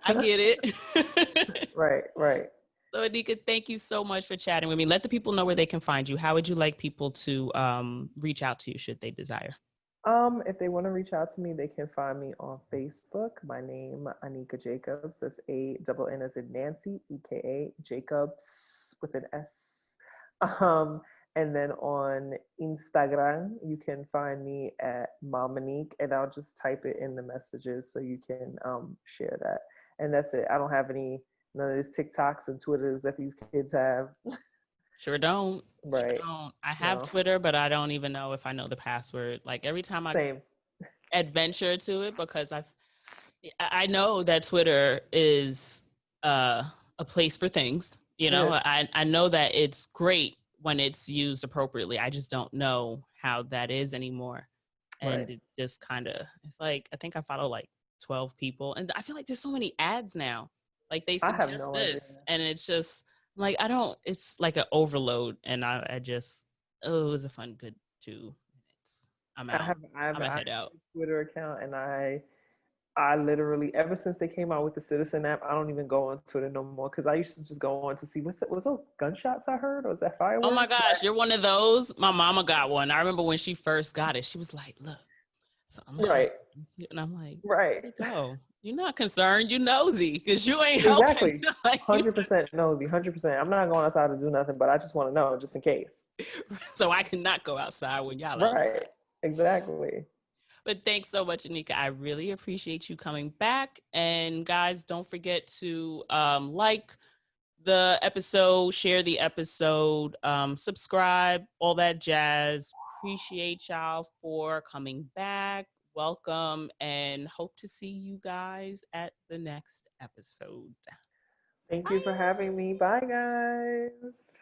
Speaker 1: I get it.
Speaker 2: right, right.
Speaker 1: So Anneka, thank you so much for chatting with me. Let the people know where they can find you. How would you like people to reach out to you should they desire?
Speaker 2: If they want to reach out to me, they can find me on Facebook. My name, Anneka Jacobs. That's ANN as in Nancy, EKA Jacobs with an S. Um, and then on Instagram, you can find me at Momanique, and I'll just type it in the messages so you can share that. And that's it. I don't have none of these TikToks and Twitters that these kids have.
Speaker 1: Sure don't. Sure
Speaker 2: Right.
Speaker 1: don't. I have
Speaker 2: No.
Speaker 1: Twitter, but I don't even know if I know the password. Like every time I
Speaker 2: Same.
Speaker 1: adventure to it, because I know that Twitter is a place for things. You
Speaker 2: It
Speaker 1: know,
Speaker 2: is.
Speaker 1: I know that it's great when it's used appropriately. I just don't know how that is anymore.
Speaker 2: Right.
Speaker 1: And it just kind of, it's like, I think I follow like 12 people. And I feel like there's so many ads now. Like they
Speaker 2: I have
Speaker 1: suggest
Speaker 2: no idea.
Speaker 1: this. And it's just like, I don't, it's like an overload. And I just, oh, it was a fun, good 2 minutes. I'm
Speaker 2: I
Speaker 1: out.
Speaker 2: have I have
Speaker 1: I'm
Speaker 2: I
Speaker 1: a
Speaker 2: have
Speaker 1: head out.
Speaker 2: a Twitter account, and I literally, ever since they came out with the Citizen app, I don't even go on Twitter no more, because I used to just go on to see was those gunshots I heard, or was that
Speaker 1: Oh my
Speaker 2: fireworks?
Speaker 1: gosh, you're one of those. My mama got one. I remember when she first got it. She was like, "Look, so I'm gonna show
Speaker 2: Right,
Speaker 1: you," and I'm like,
Speaker 2: right,
Speaker 1: "Where'd it go? You're not concerned. You nosy because you ain't helping."
Speaker 2: exactly.
Speaker 1: Like,
Speaker 2: 100% nosy, 100%. I'm not going outside to do nothing, but I just want to know, just in case.
Speaker 1: so I cannot go outside when y'all
Speaker 2: Right,
Speaker 1: outside.
Speaker 2: exactly.
Speaker 1: But thanks so much, Anneka. I really appreciate you coming back. And guys, don't forget to like the episode, share the episode, subscribe, all that jazz. Appreciate y'all for coming back. Welcome and hope to see you guys at the next episode.
Speaker 2: Thank you for
Speaker 1: Bye.
Speaker 2: having me. Bye, guys.